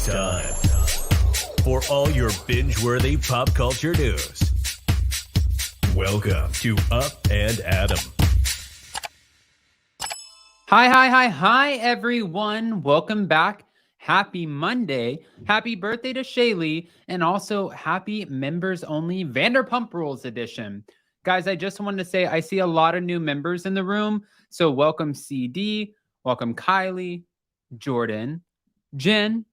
It's time for all your binge-worthy pop culture news. Welcome to Up and Adam. Hi, everyone. Welcome back. Happy Monday. Happy birthday to Shaylee. And also happy members only Vanderpump Rules edition. Guys, I just wanted to say I see a lot of new members in the room. So welcome CD, welcome Kylie, Jordan, Jen,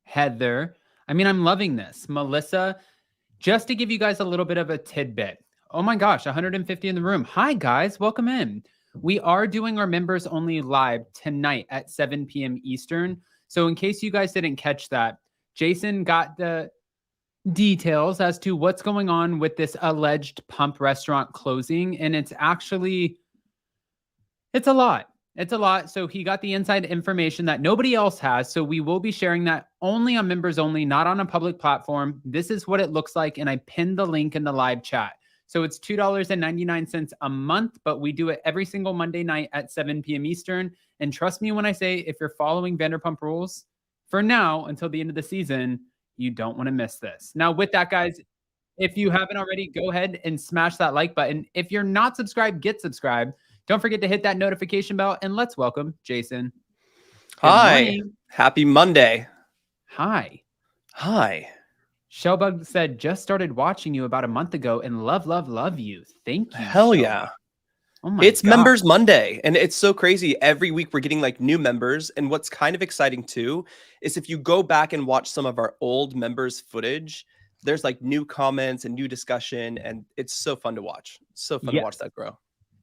Heather. I mean, I'm loving this. Melissa, just to give you guys a little bit of a tidbit. Oh my gosh, 150 in the room. Hi, guys. Welcome in. We are doing our members only live tonight at 7 p.m. Eastern. So in case you guys didn't catch that, Jason got the details as to what's going on with this alleged pump restaurant closing. And it's a lot. It's a lot. So he got the inside information that nobody else has. So we will be sharing that only on members only, not on a public platform. This is what it looks like. And I pinned the link in the live chat. So it's $2.99 a month, but we do it every single Monday night at 7 p.m. Eastern. And trust me when I say, if you're following Vanderpump Rules, for now, until the end of the season, you don't want to miss this. Now, with that, guys, if you haven't already, go ahead and smash that like button. If you're not subscribed, get subscribed. Don't forget to hit that notification bell, and let's welcome Jason. Hi. Happy Monday. Hi. Shellbug said, just started watching you about a month ago and love you. Thank you. Hell Shellbug. Yeah. Oh my It's God. Members Monday, and it's so crazy. Every week we're getting like new members. And what's kind of exciting too is if you go back and watch some of our old members footage, there's like new comments and new discussion, and it's so fun to watch. So fun to watch that grow.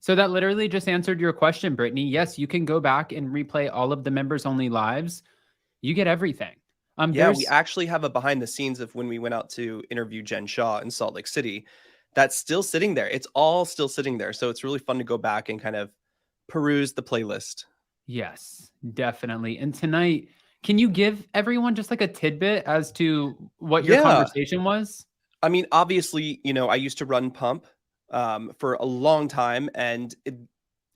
So that literally just answered your question, Brittany. Yes, you can go back and replay all of the members only lives. You get everything. Yeah, we actually have a behind the scenes of when we went out to interview Jen Shaw in Salt Lake City. That's still sitting there. It's all still sitting there. So it's really fun to go back and kind of peruse the playlist. Yes, definitely. And tonight, can you give everyone just like a tidbit as to what your conversation was? I mean, obviously, you know, I used to run Pump for a long time, and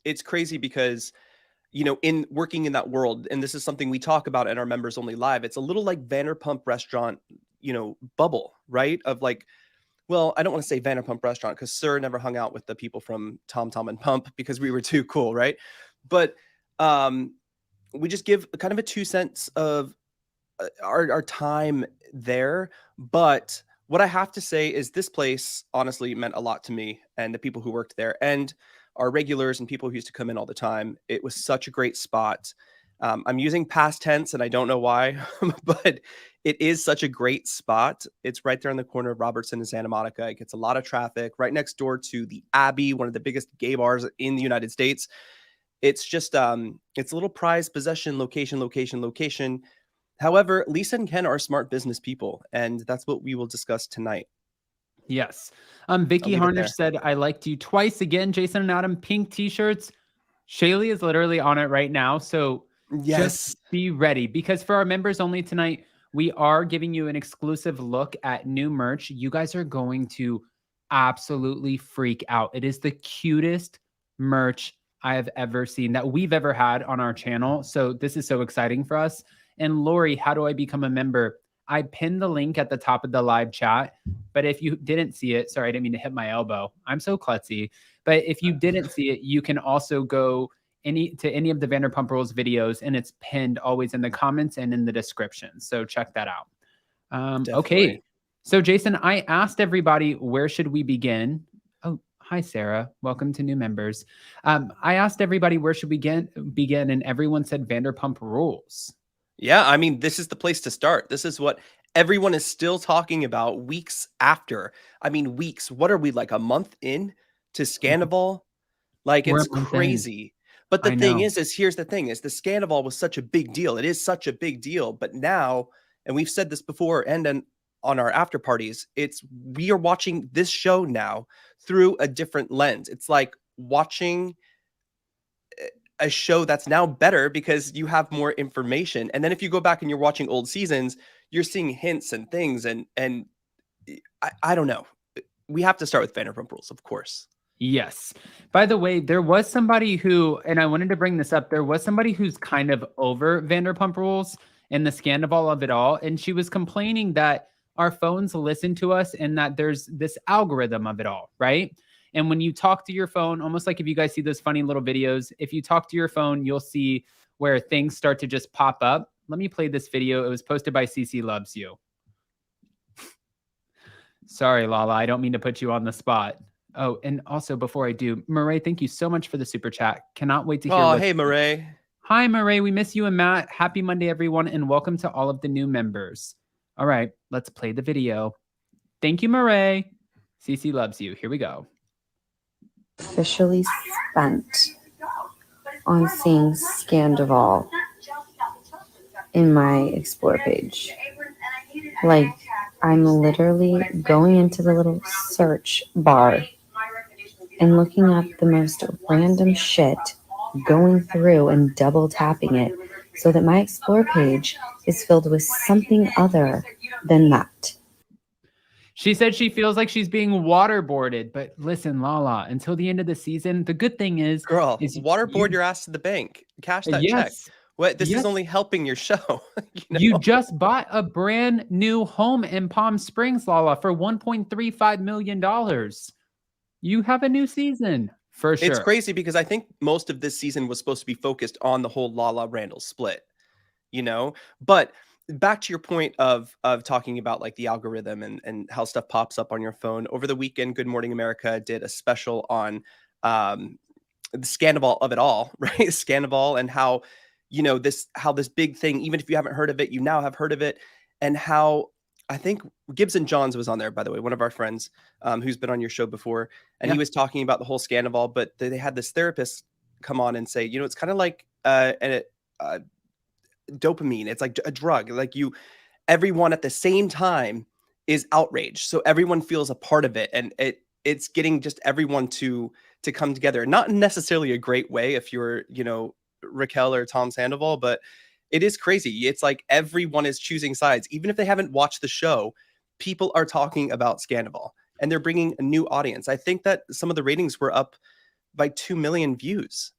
it's crazy because, you know, in working in that world, and this is something we talk about in our members only live, it's a little like Vanderpump restaurant, you know, bubble, right? Of like, well, I don't want to say Vanderpump restaurant because Sir never hung out with the people from Tom and Pump because we were too cool, right? But we just give kind of a 2 cents of our time there. But what I have to say is this place honestly meant a lot to me and the people who worked there and our regulars and people who used to come in all the time. It was such a great spot. I'm using past tense and I don't know why, but it is such a great spot. It's right there on the corner of Robertson and Santa Monica. It gets a lot of traffic right next door to the Abbey, one of the biggest gay bars in the United States. It's just, it's a little prized possession, location. However, Lisa and Ken are smart business people, and that's what we will discuss tonight. Yes. Vicky Harnish said, I liked you twice again, Jason and Adam. Pink t-shirts. Shaylee is literally on it right now. So just be ready, because for our members only tonight, we are giving you an exclusive look at new merch. You guys are going to absolutely freak out. It is the cutest merch I have ever seen that we've ever had on our channel. So this is so exciting for us. And Lori, how do I become a member? I pinned the link at the top of the live chat, but if you didn't see it, sorry, I didn't mean to hit my elbow. I'm so klutzy. But if you didn't see it, you can also go to any of the Vanderpump Rules videos, and it's pinned always in the comments and in the description. So check that out. Okay. So Jason, I asked everybody, where should we begin? Oh, hi, Sarah. Welcome to new members. I asked everybody, where should we begin? And everyone said Vanderpump Rules. Yeah, I mean, this is the place to start. This is what everyone is still talking about weeks after. I mean, weeks. What are we, like a month in to Scandival? Like, it's crazy. But the thing is here's the thing, is the Scandival was such a big deal. It is such a big deal. But now, and we've said this before, and then on our after parties, we are watching this show now through a different lens. It's like watching a show that's now better because you have more information. And then if you go back and you're watching old seasons, you're seeing hints and things. And I don't know. We have to start with Vanderpump Rules, of course. Yes. By the way, there was somebody who, and I wanted to bring this up, there was somebody who's kind of over Vanderpump Rules, and the scandal of it all. And she was complaining that our phones listen to us and that there's this algorithm of it all, right? And when you talk to your phone, almost like if you guys see those funny little videos, if you talk to your phone, you'll see where things start to just pop up. Let me play this video. It was posted by CC Loves You. Sorry, Lala, I don't mean to put you on the spot. Oh, and also before I do, Murray, thank you so much for the super chat. Cannot wait to hear. Oh, hey, Murray. Hi, Murray. We miss you and Matt. Happy Monday, everyone, and welcome to all of the new members. All right, let's play the video. Thank you, Murray. CC Loves You. Here we go. Officially spent on seeing Scandival in my Explore page. Like, I'm literally going into the little search bar and looking up the most random shit, going through and double tapping it so that my Explore page is filled with something other than that. She said she feels like she's being waterboarded, but listen, Lala, until the end of the season, the good thing is... Girl, waterboard your ass to the bank. Cash that check. What? This is only helping your show. You just bought a brand new home in Palm Springs, Lala, for $1.35 million. You have a new season, for sure. It's crazy because I think most of this season was supposed to be focused on the whole Lala Randall split, But back to your point of talking about like the algorithm and how stuff pops up on your phone. Over the weekend, Good Morning America did a special on the scandal of it all, right? Scandal and how how this big thing, even if you haven't heard of it, you now have heard of it, and how I think Gibson Johns was on there, by the way, one of our friends who's been on your show before, and he was talking about the whole scandal, but they had this therapist come on and say, it's kind of like dopamine. It's like a drug. Like everyone at the same time is outraged, so everyone feels a part of it, and it's getting just everyone to come together. Not necessarily a great way if you're Raquel or Tom Sandoval, but it is crazy. It's like everyone is choosing sides. Even if they haven't watched the show, people are talking about Scandal, and they're bringing a new audience. I think that some of the ratings were up by 2 million views.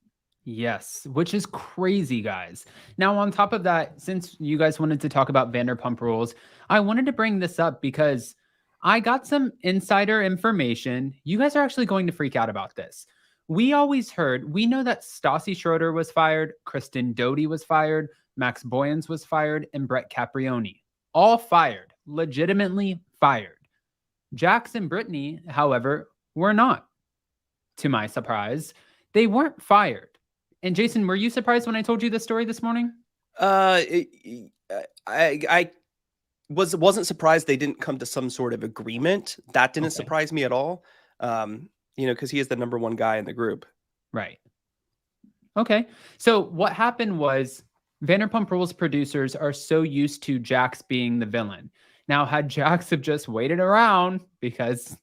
Yes, which is crazy, guys. Now, on top of that, since you guys wanted to talk about Vanderpump Rules, I wanted to bring this up because I got some insider information. You guys are actually going to freak out about this. We know that Stassi Schroeder was fired, Kristen Doty was fired, Max Boyens was fired, and Brett Caprioni. All fired, legitimately fired. Jax and Brittany, however, were not. To my surprise, they weren't fired. And Jason, were you surprised when I told you this story this morning? I wasn't surprised they didn't come to some sort of agreement. That didn't surprise me at all. Because he is the number one guy in the group. Right. Okay. So what happened was Vanderpump Rules producers are so used to Jax being the villain. Now, had Jax have just waited around because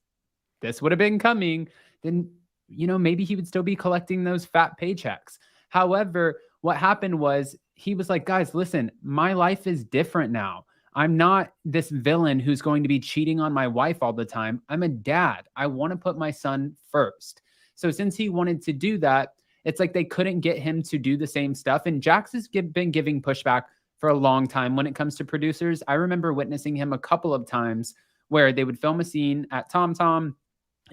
this would have been coming, then, maybe he would still be collecting those fat paychecks. However, what happened was he was like, guys, listen, my life is different now. I'm not this villain who's going to be cheating on my wife all the time. I'm a dad. I want to put my son first. So since he wanted to do that, it's like they couldn't get him to do the same stuff. And Jax has been giving pushback for a long time when it comes to producers. I remember witnessing him a couple of times where they would film a scene at Tom Tom.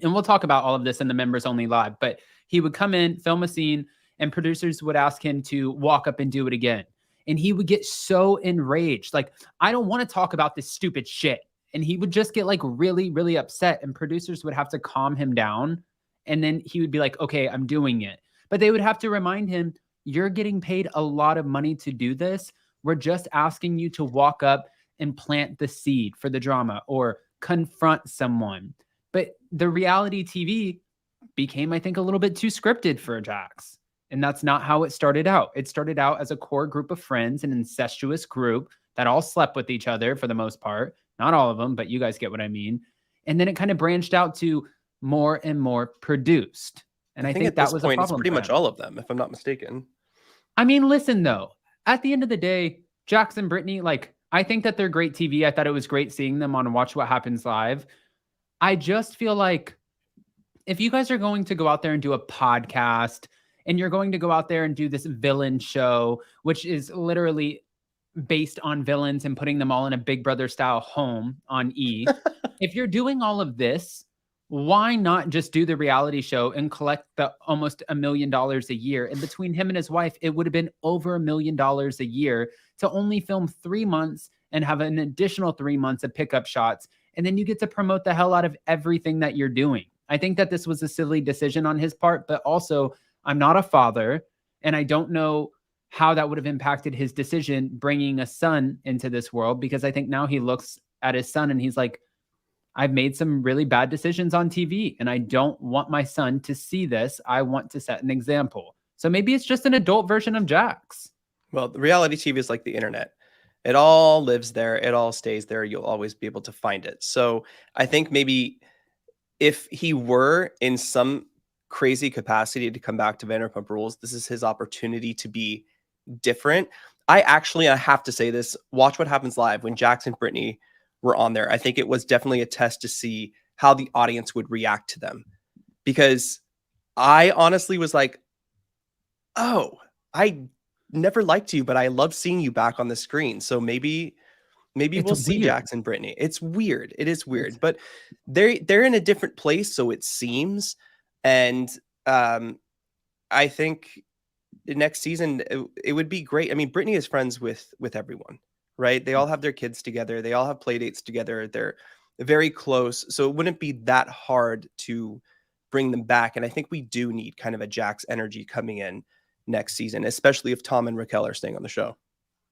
And we'll talk about all of this in the members only live. But he would come in, film a scene, and producers would ask him to walk up and do it again. And he would get so enraged. Like, I don't want to talk about this stupid shit. And he would just get like really, really upset. And producers would have to calm him down. And then he would be like, okay, I'm doing it. But they would have to remind him, you're getting paid a lot of money to do this. We're just asking you to walk up and plant the seed for the drama or confront someone. But the reality TV became, I think, a little bit too scripted for Jax. And that's not how it started out. It started out as a core group of friends, an incestuous group that all slept with each other for the most part. Not all of them, but you guys get what I mean. And then it kind of branched out to more and more produced. And I think that was a problem. It's pretty much all of them, if I'm not mistaken. I mean, listen, though, at the end of the day, Jax and Brittany, like, I think that they're great TV. I thought it was great seeing them on Watch What Happens Live. I just feel like if you guys are going to go out there and do a podcast and you're going to go out there and do this villain show, which is literally based on villains and putting them all in a Big Brother style home on E. If you're doing all of this, why not just do the reality show and collect the almost $1 million a year? And between him and his wife, it would have been over $1 million a year to only film 3 months and have an additional 3 months of pickup shots. And then you get to promote the hell out of everything that you're doing. I think that this was a silly decision on his part, but also I'm not a father and I don't know how that would have impacted his decision bringing a son into this world, because I think now he looks at his son and he's like, I've made some really bad decisions on TV and I don't want my son to see this. I want to set an example. So maybe it's just an adult version of Jax. Well, the reality TV is like the internet. It all lives there. It all stays there. You'll always be able to find it. So I think maybe if he were in some crazy capacity to come back to Vanderpump Rules, this is his opportunity to be different. I have to say this, Watch What Happens Live, when Jax and Brittany were on there, I think it was definitely a test to see how the audience would react to them. Because I honestly was like, oh, I never liked you, but I love seeing you back on the screen. So maybe we'll see Jax and Brittany. It's weird. It is weird, but they're in a different place, so it seems. And I think next season it would be great. I mean, Brittany is friends with everyone, right? They all have their kids together. They all have play dates together. They're very close. So it wouldn't be that hard to bring them back. And I think we do need kind of a Jax energy coming in next season, especially if Tom and Raquel are staying on the show.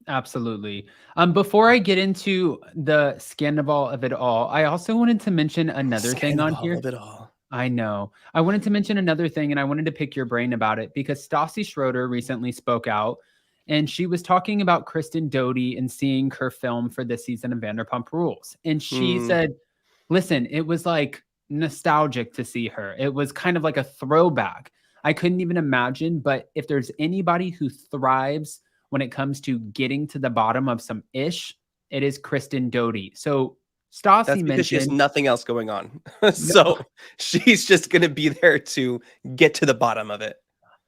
Absolutely. Before I get into the scandal of it all, I also wanted to mention another thing on here. Of it all. I know. I wanted to mention another thing, and I wanted to pick your brain about it because Stassi Schroeder recently spoke out, and she was talking about Kristen Doute and seeing her film for this season of Vanderpump Rules. And she said, listen, it was like nostalgic to see her. It was kind of like a throwback. I couldn't even imagine, but if there's anybody who thrives when it comes to getting to the bottom of some ish, it is Kristen Doute. So Stassi mentioned she has nothing else going on. So she's just going to be there to get to the bottom of it.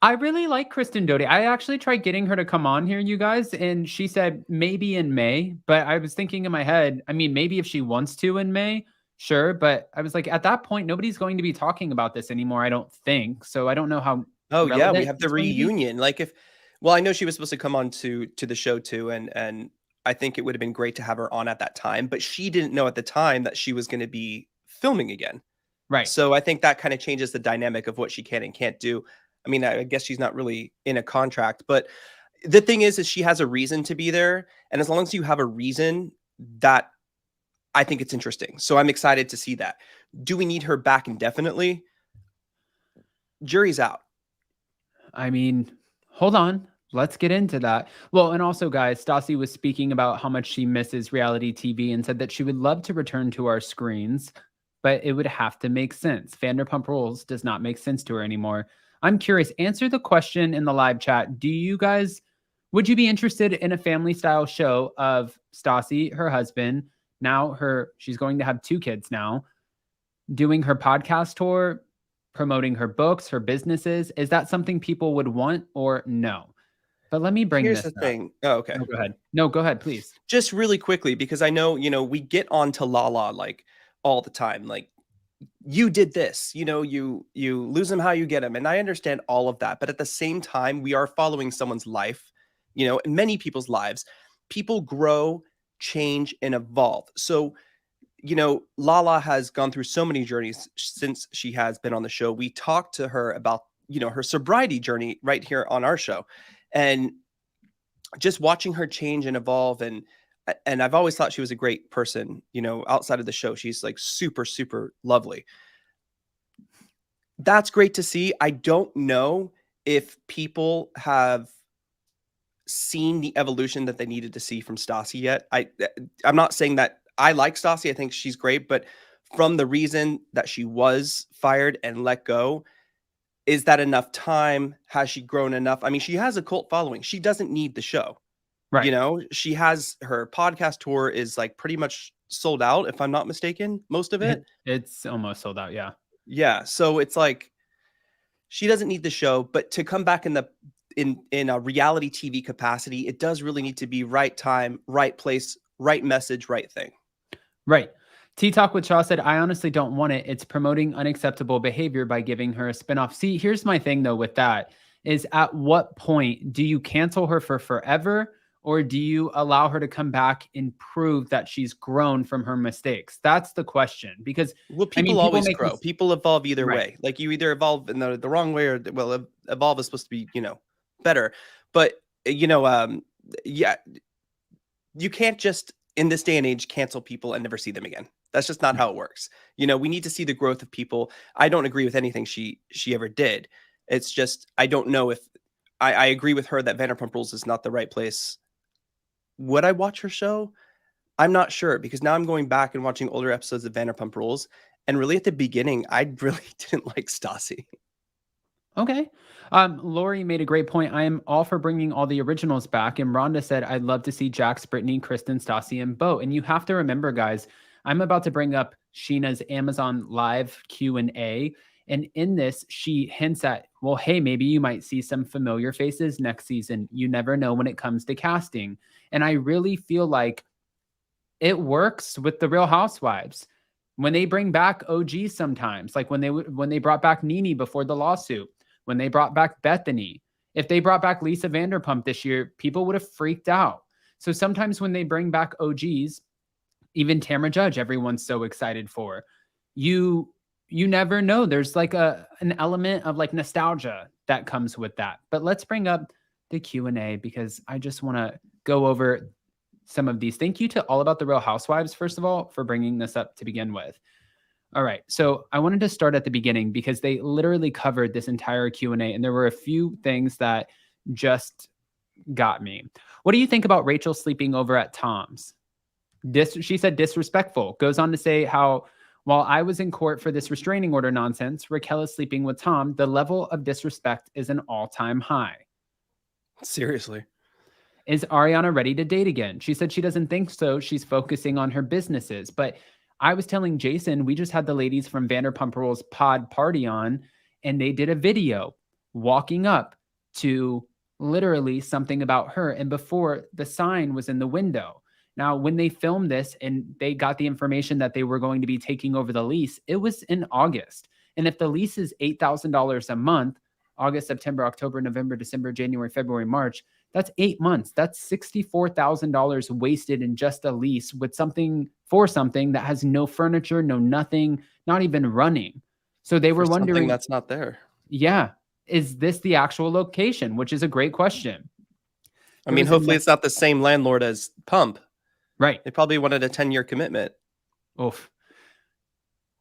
I really like Kristen Doute. I actually tried getting her to come on here, you guys, and she said maybe in May, but I was thinking in my head, I mean, maybe if she wants to in May, sure. But I was like, at that point, nobody's going to be talking about this anymore, I don't think. So I don't know how. Oh, yeah, we have the reunion. Like I know she was supposed to come on to the show too, and I think it would have been great to have her on at that time, but she didn't know at the time that she was going to be filming again. Right. So I think that kind of changes the dynamic of what she can and can't do. I mean, I guess she's not really in a contract, but the thing is she has a reason to be there. And as long as you have a reason, that I think it's interesting. So I'm excited to see that. Do we need her back indefinitely? Jury's out. I mean, hold on. Let's get into that. Well, and also, guys, Stassi was speaking about how much she misses reality TV and said that she would love to return to our screens, but it would have to make sense. Vanderpump Rules does not make sense to her anymore. I'm curious, answer the question in the live chat. Would you be interested in a family style show of Stassi, her husband, she's going to have 2 kids now, doing her podcast tour, promoting her books, her businesses? Is that something people would want or no? But let me bring Here's this the thing. Oh, okay. No, go ahead. No, go ahead, please. Just really quickly, because I know, we get on to Lala like all the time. Like, you did this, you lose them how you get them. And I understand all of that. But at the same time, we are following someone's life, in many people's lives. People grow, change, and evolve. So, Lala has gone through so many journeys since she has been on the show. We talked to her about, her sobriety journey right here on our show. And just watching her change and evolve. And I've always thought she was a great person, outside of the show. She's like super, super lovely. That's great to see. I don't know if people have seen the evolution that they needed to see from Stassi yet. I'm not saying that I like Stassi. I think she's great, but from the reason that she was fired and let go, is that enough time? Has she grown enough? I mean, she has a cult following. She doesn't need the show. Right. She has her podcast tour is like pretty much sold out, if I'm not mistaken, most of it. It's almost sold out. Yeah. Yeah. So it's like, she doesn't need the show, but to come back in the in a reality TV capacity, it does really need to be right time, right place, right message, right thing. Right. Tea Talk with Shaw said, I honestly don't want it. It's promoting unacceptable behavior by giving her a spinoff. See, here's my thing though with that is at what point do you cancel her for forever, or do you allow her to come back and prove that she's grown from her mistakes? That's the question. Because people always grow. People evolve either way. Like you either evolve in the wrong way, or evolve is supposed to be, better. But yeah, you can't just in this day and age cancel people and never see them again. That's just not how it works. We need to see the growth of people. I don't agree with anything she ever did. It's just, I don't know if I agree with her that Vanderpump Rules is not the right place. Would I watch her show? I'm not sure, because now I'm going back and watching older episodes of Vanderpump Rules. And really at the beginning, I really didn't like Stassi. Okay. Lori made a great point. I am all for bringing all the originals back. And Rhonda said, I'd love to see Jax, Brittany, Kristen, Stassi, and Bo. And you have to remember, guys, I'm about to bring up Sheena's Amazon Live Q&A. And in this, she hints at, well, hey, maybe you might see some familiar faces next season. You never know when it comes to casting. And I really feel like it works with the Real Housewives. When they bring back OGs sometimes, like when they brought back Nene before the lawsuit, when they brought back Bethany, if they brought back Lisa Vanderpump this year, people would have freaked out. So sometimes when they bring back OGs, even Tamra Judge, everyone's so excited for. You never know. There's like an element of like nostalgia that comes with that. But let's bring up the Q&A because I just want to go over some of these. Thank you to All About the Real Housewives, first of all, for bringing this up to begin with. All right. So I wanted to start at the beginning because they literally covered this entire Q&A and there were a few things that just got me. What do you think about Rachel sleeping over at Tom's? She said disrespectful. Goes on to say how while I was in court for this restraining order nonsense, Raquel is sleeping with Tom. The level of disrespect is an all-time high. Seriously. Is Ariana ready to date again? She said she doesn't think so. She's focusing on her businesses. But I was telling Jason, we just had the ladies from Vanderpump Rules pod party on, and they did a video walking up to literally something about her. And before, the sign was in the window. Now, when they filmed this and they got the information that they were going to be taking over the lease, it was in August. And if the lease is $8,000 a month, August, September, October, November, December, January, February, March, that's 8 months. That's $64,000 wasted in just a lease with something that has no furniture, no nothing, not even running. So they were wondering, something that's not there. Yeah. Is this the actual location? Which is a great question. I mean, hopefully it's not the same landlord as Pump. Right. They probably wanted a 10-year commitment. Oof.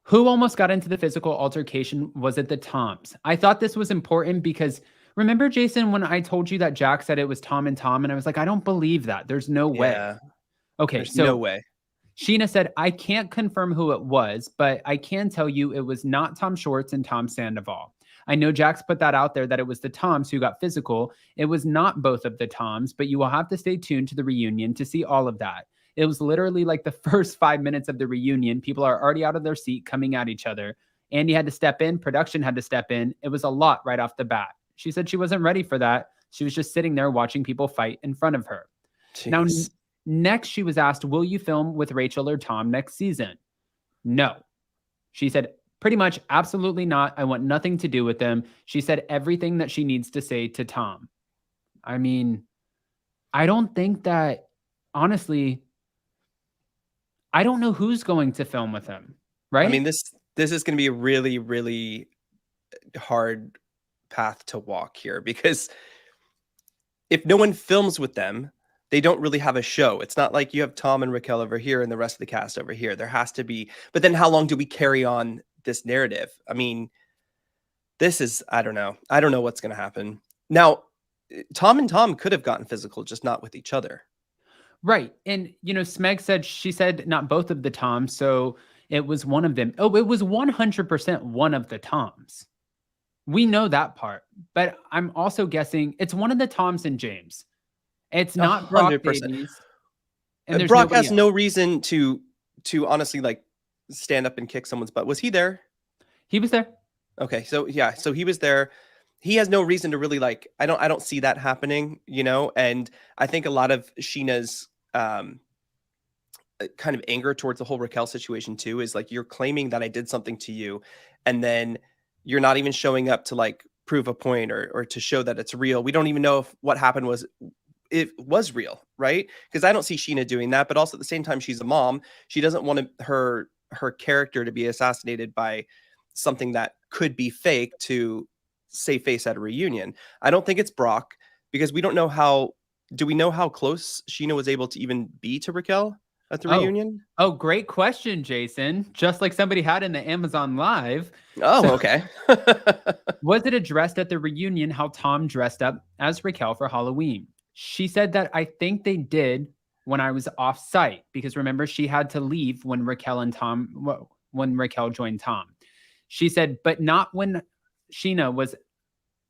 Who almost got into the physical altercation? Was it the Toms? I thought this was important because remember, Jason, when I told you that Jack said it was Tom and Tom, and I was like, I don't believe that. There's no way. Okay, There's no way. Sheena said, I can't confirm who it was, but I can tell you it was not Tom Schwartz and Tom Sandoval. I know Jax put that out there that it was the Toms who got physical. It was not both of the Toms, but you will have to stay tuned to the reunion to see all of that. It was literally like the first 5 minutes of the reunion. People are already out of their seat coming at each other. Andy had to step in. Production had to step in. It was a lot right off the bat. She said she wasn't ready for that. She was just sitting there watching people fight in front of her. Jeez. Now, next she was asked, will you film with Rachel or Tom next season? No. She said, pretty much absolutely not. I want nothing to do with them. She said everything that she needs to say to Tom. I mean, I don't think that, honestly, I don't know who's going to film with him, right? I mean, this is going to be a really, really hard path to walk here, because if no one films with them, they don't really have a show. It's not like you have Tom and Raquel over here and the rest of the cast over here. There has to be, but then how long do we carry on this narrative? I mean, this is, I don't know what's going to happen. Now, Tom and Tom could have gotten physical, just not with each other. Right. And, Smeg said, she said not both of the Toms. So it was one of them. Oh, it was 100% one of the Toms. We know that part, but I'm also guessing it's one of the Toms and James. It's not Brock 100%. Davies. And Brock has no reason to honestly like stand up and kick someone's butt. Was he there? He was there. Okay. So yeah, so he was there. he has no reason to really like, I don't see that happening, you know? And I think a lot of Sheena's kind of anger towards the whole Raquel situation too is like, you're claiming that I did something to you, and then you're not even showing up to like prove a point or to show that it's real. We don't even know if what happened was real, right? Because I don't see Sheena doing that, but also at the same time, she's a mom. She doesn't want her character to be assassinated by something that could be fake to save face at a reunion. I don't think it's Brock, because we don't know do we know how close Sheena was able to even be to Raquel at the reunion? Oh, great question, Jason. Just like somebody had in the Amazon Live. Oh, okay. Was it addressed at the reunion how Tom dressed up as Raquel for Halloween? She said that I think they did when I was off site, because remember, she had to leave when Raquel joined Tom. She said, but not when Sheena was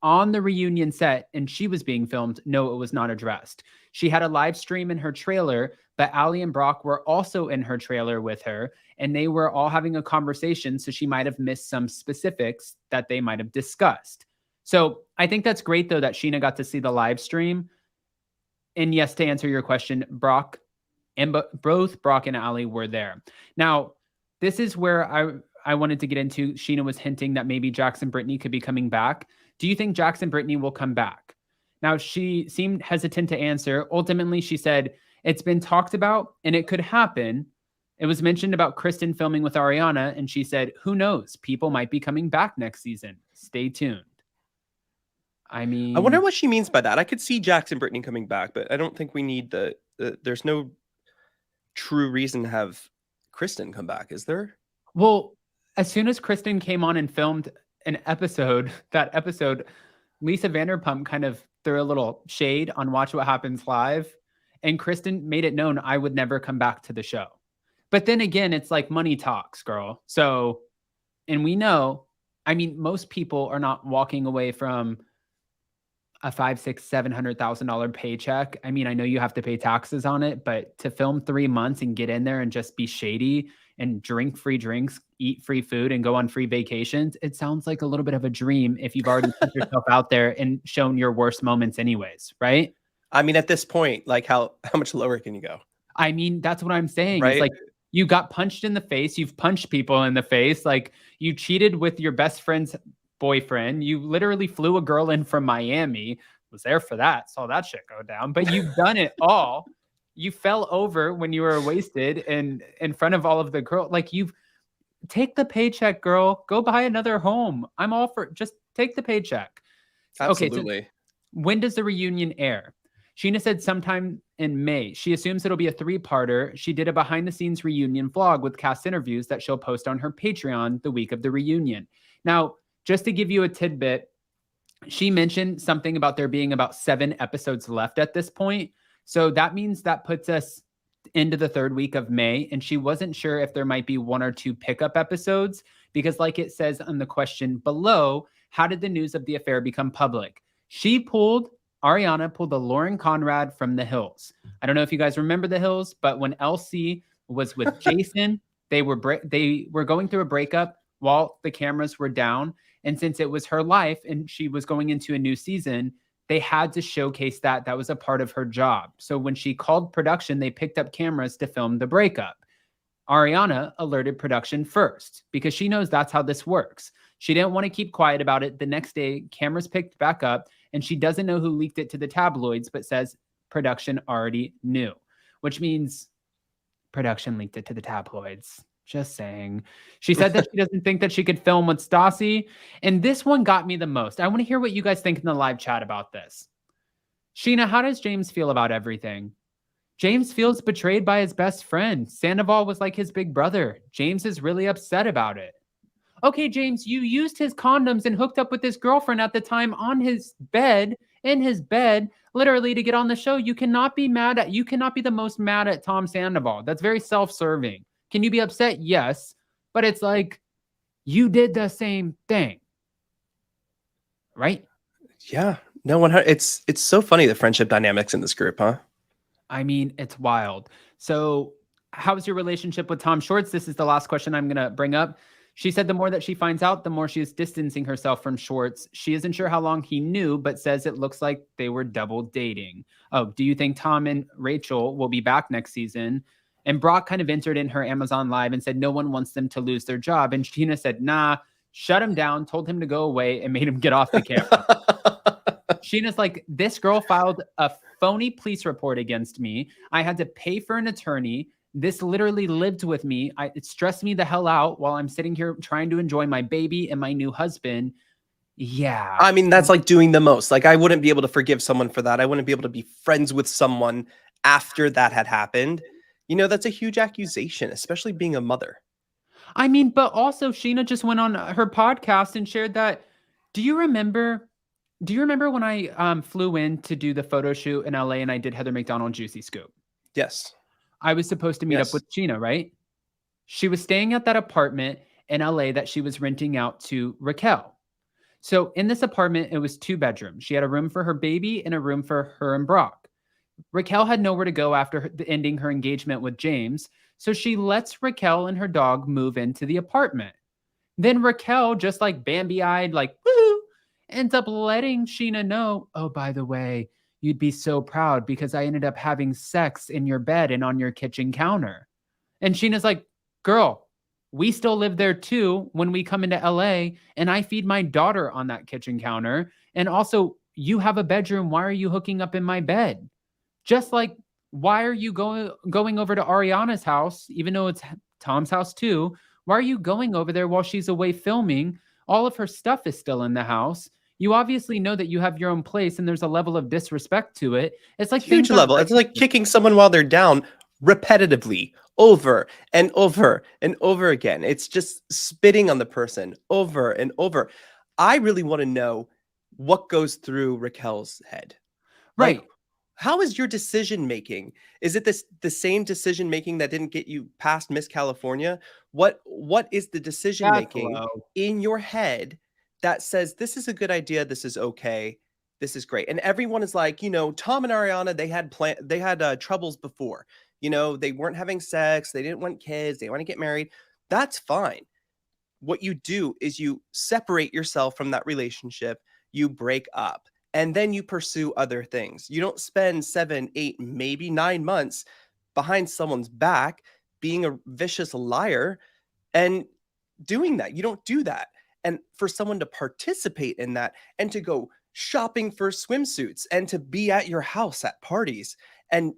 on the reunion set and she was being filmed. No, it was not addressed. She had a live stream in her trailer, but Ali and Brock were also in her trailer with her, and they were all having a conversation, so she might have missed some specifics that they might have discussed. So I think that's great, though, that Sheena got to see the live stream. And yes, to answer your question, both Brock and Ali were there. Now, this is where I wanted to get into. Sheena was hinting that maybe Jax and Brittany could be coming back. Do you think Jax and Brittany will come back? Now, she seemed hesitant to answer. Ultimately, she said, it's been talked about and it could happen. It was mentioned about Kristen filming with Ariana, and she said, who knows? People might be coming back next season. Stay tuned. I mean, I wonder what she means by that. I could see Jax and Brittany coming back, but I don't think we need there's no true reason to have Kristen come back, is there? Well, as soon as Kristen came on and filmed that episode, Lisa Vanderpump kind of threw a little shade on Watch What Happens Live, and Kristen made it known I would never come back to the show. But then again, it's like money talks, girl. So, and we know, I mean, most people are not walking away from a $500,000-$700,000 paycheck. I mean, I know you have to pay taxes on it, but to film 3 months and get in there and just be shady and drink free drinks, eat free food, and go on free vacations, it sounds like a little bit of a dream if you've already put yourself out there and shown your worst moments anyways, right? I mean, at this point, like how much lower can you go? I mean, that's what I'm saying. Right? It's like you got punched in the face. You've punched people in the face. Like you cheated with your best friend's boyfriend. You literally flew a girl in from Miami. Was there for that. Saw that shit go down. But you've done it all. You fell over when you were wasted and in front of all of the girls. Like take the paycheck, girl. Go buy another home. I'm all for just take the paycheck. Absolutely. Okay, so when does the reunion air? Sheena said sometime in May. She assumes it'll be a 3-parter. She did a behind-the-scenes reunion vlog with cast interviews that she'll post on her Patreon the week of the reunion. Now, just to give you a tidbit, she mentioned something about there being about 7 episodes left at this point. So that means that puts us into the 3rd week of May. And she wasn't sure if there might be 1 or 2 pickup episodes, because like it says on the question below, how did the news of the affair become public? Ariana pulled the Lauren Conrad from The Hills. I don't know if you guys remember The Hills, but when LC was with Jason, they were going through a breakup while the cameras were down. And since it was her life and she was going into a new season, they had to showcase that. That was a part of her job. So when she called production, they picked up cameras to film the breakup. Ariana alerted production first because she knows that's how this works. She didn't want to keep quiet about it. The next day, cameras picked back up, and she doesn't know who leaked it to the tabloids, but says production already knew, which means production leaked it to the tabloids. Just saying. She said that she doesn't think that she could film with Stassi. And this one got me the most. I want to hear what you guys think in the live chat about this. Sheena, how does James feel about everything? James feels betrayed by his best friend. Sandoval was like his big brother. James is really upset about it. Okay, James, you used his condoms and hooked up with his girlfriend at the time in his bed, literally to get on the show. You cannot be the most mad at Tom Sandoval. That's very self-serving. Can you be upset? Yes. But it's like, you did the same thing. Right? Yeah. No, it's so funny, the friendship dynamics in this group, huh? I mean, it's wild. So how's your relationship with Tom Schwartz? This is the last question I'm going to bring up. She said the more that she finds out, the more she is distancing herself from Schwartz. She isn't sure how long he knew, but says it looks like they were double dating. Oh, do you think Tom and Rachel will be back next season? And Brock kind of entered in her Amazon Live and said no one wants them to lose their job. And Sheena said, nah, shut him down, told him to go away, and made him get off the camera. Sheena's like, this girl filed a phony police report against me. I had to pay for an attorney. This literally lived with me. It stressed me the hell out while I'm sitting here trying to enjoy my baby and my new husband. Yeah. I mean, that's like doing the most. Like, I wouldn't be able to forgive someone for that. I wouldn't be able to be friends with someone after that had happened. You know, that's a huge accusation, especially being a mother. I mean, but also Sheena just went on her podcast and shared that. Do you remember when I flew in to do the photo shoot in LA and I did Heather McDonald Juicy Scoop? Yes. I was supposed to meet up with Sheena, right? She was staying at that apartment in LA that she was renting out to Raquel. So in this apartment, it was 2 bedrooms. She had a room for her baby and a room for her and Brock. Raquel had nowhere to go after ending her engagement with James. So she lets Raquel and her dog move into the apartment. Then Raquel, just like Bambi-eyed, like, woo, ends up letting Sheena know, oh, by the way, you'd be so proud because I ended up having sex in your bed and on your kitchen counter. And Sheena's like, girl, we still live there too when we come into LA and I feed my daughter on that kitchen counter. And also, you have a bedroom. Why are you hooking up in my bed? Just like, why are you going over to Ariana's house, even though it's Tom's house too? Why are you going over there while she's away filming? All of her stuff is still in the house. You obviously know that you have your own place and there's a level of disrespect to it. It's like huge level. It's like kicking someone while they're down repetitively over and over and over again. It's just spitting on the person over and over. I really want to know what goes through Raquel's head. Right. Like, how is your decision making? Is it the same decision making that didn't get you past Miss California? What is the decision making in your head that says this is a good idea, this is okay, this is great? And everyone is like, you know, Tom and Ariana, they had troubles before. You know, they weren't having sex, they didn't want kids, they want to get married. That's fine. What you do is you separate yourself from that relationship, you break up, and then you pursue other things. You don't spend 7, 8, maybe 9 months behind someone's back being a vicious liar and doing that. You don't do that. And for someone to participate in that and to go shopping for swimsuits and to be at your house at parties and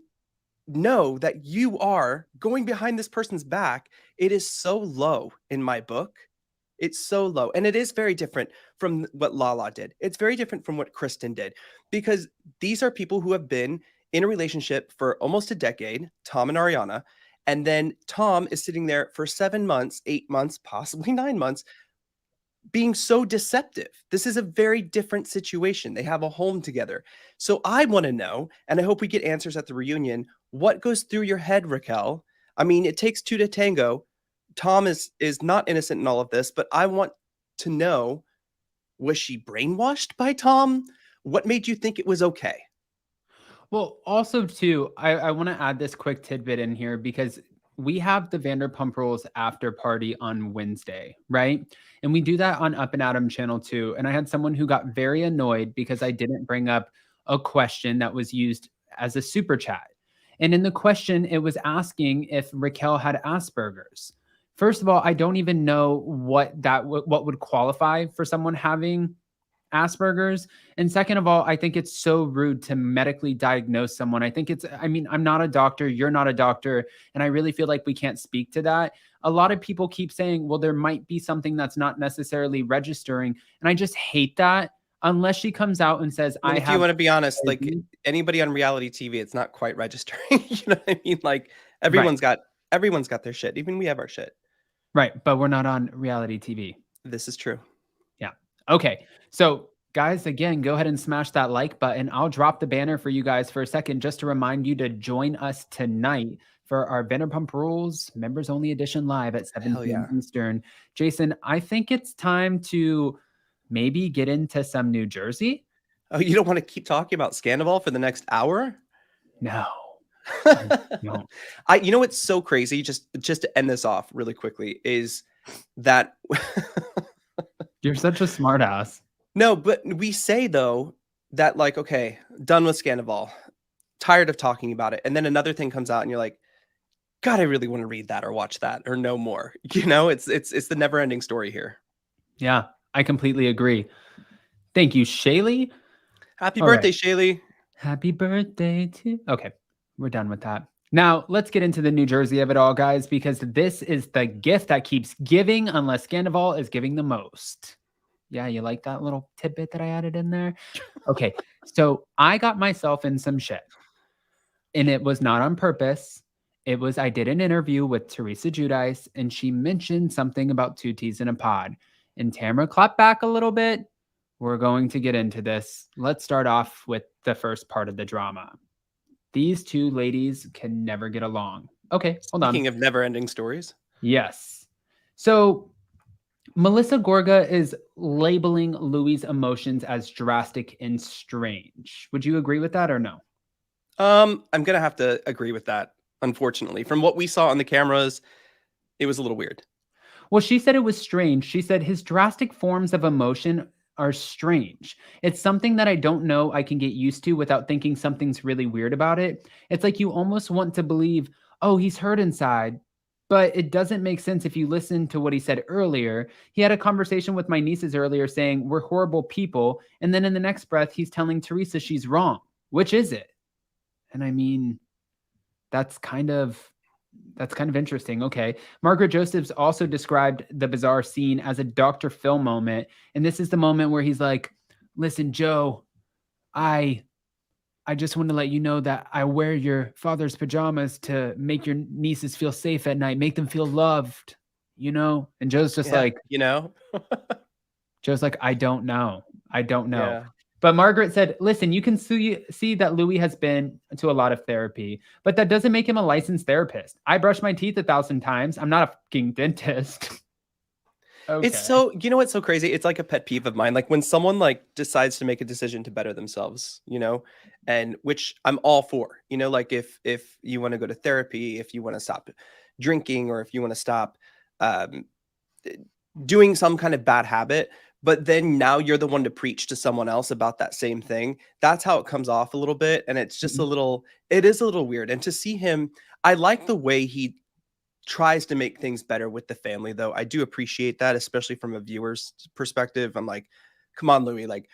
know that you are going behind this person's back, it is so low in my book. It's so low. And it is very different from what Lala did. It's very different from what Kristen did, because these are people who have been in a relationship for almost a decade, Tom and Ariana. And then Tom is sitting there for 7 months, 8 months, possibly 9 months, being so deceptive. This is a very different situation. They have a home together. So I want to know, and I hope we get answers at the reunion, what goes through your head, Raquel? I mean, it takes 2 to tango. Tom is not innocent in all of this, but I want to know, was she brainwashed by Tom? What made you think it was okay? Well, also too, I want to add this quick tidbit in here because we have the Vanderpump Rules after party on Wednesday, right? And we do that on Up and Adam channel too. And I had someone who got very annoyed because I didn't bring up a question that was used as a super chat. And in the question, it was asking if Raquel had Asperger's. First of all, I don't even know what would qualify for someone having Asperger's. And second of all, I think it's so rude to medically diagnose someone. I mean, I'm not a doctor, you're not a doctor, and I really feel like we can't speak to that. A lot of people keep saying, well, there might be something that's not necessarily registering. And I just hate that unless she comes out and says, if you want to be honest, like anybody on reality TV, it's not quite registering. You know what I mean? Like everyone's got their shit. Even we have our shit. Right. But we're not on reality TV. This is true. Yeah. Okay. So guys, again, go ahead and smash that like button. I'll drop the banner for you guys for a second, just to remind you to join us tonight for our Vanderpump Rules Members Only Edition live at 7 p.m. Eastern. Jason, I think it's time to maybe get into some New Jersey. Oh, you don't want to keep talking about Scandival for the next hour? No. No. You know what's so crazy, just to end this off really quickly, is that You're such a smart ass. no, but we say though that like, okay, done with Scandival, tired of talking about it. And then another thing comes out and you're like, God, I really want to read that or watch that or know more. You know, it's the never ending story here. Yeah, I completely agree. Thank you, Shaylee. Happy birthday, Shaylee. Happy birthday to... Okay, we're done with that. Now, let's get into the New Jersey of it all, guys, because this is the gift that keeps giving unless Scandival is giving the most. Yeah, you like that little tidbit that I added in there? Okay, so I got myself in some shit, and it was not on purpose. It was, I did an interview with Teresa Giudice, and she mentioned something about 2 T's in a pod. And Tamra clapped back a little bit. We're going to get into this. Let's start off with the first part of the drama. These 2 ladies can never get along. Okay, hold on. Speaking of never-ending stories. Yes. So Melissa Gorga is labeling Louis' emotions as drastic and strange. Would you agree with that or no? I'm going to have to agree with that, unfortunately. From what we saw on the cameras, it was a little weird. Well, she said it was strange. She said his drastic forms of emotion are strange. It's something that I don't know I can get used to without thinking something's really weird about it. It's like you almost want to believe, oh, he's hurt inside, but it doesn't make sense if you listen to what he said earlier. He had a conversation with my nieces earlier saying, we're horrible people. And then in the next breath, he's telling Teresa she's wrong. Which is it? And I mean, that's kind of interesting. Okay. Margaret Josephs also described the bizarre scene as a Dr. Phil moment. And this is the moment where he's like, listen, Joe, I just want to let you know that I wear your father's pajamas to make your nieces feel safe at night, make them feel loved, you know? And Joe's just like, you know, Joe's like, I don't know. Yeah. But Margaret said, listen, you can see that Louis has been to a lot of therapy, but that doesn't make him a licensed therapist. I brush my teeth 1,000 times. I'm not a fucking dentist. Okay. It's so, you know, what's so crazy. It's like a pet peeve of mine. Like when someone like decides to make a decision to better themselves, you know, and which I'm all for, you know, like if you want to go to therapy, if you want to stop drinking, or if you want to stop doing some kind of bad habit, but then now you're the one to preach to someone else about that same thing. That's how it comes off a little bit. And it's just it is a little weird. And to see him, I like the way he tries to make things better with the family, though. I do appreciate that, especially from a viewer's perspective. I'm like, come on, Louis, like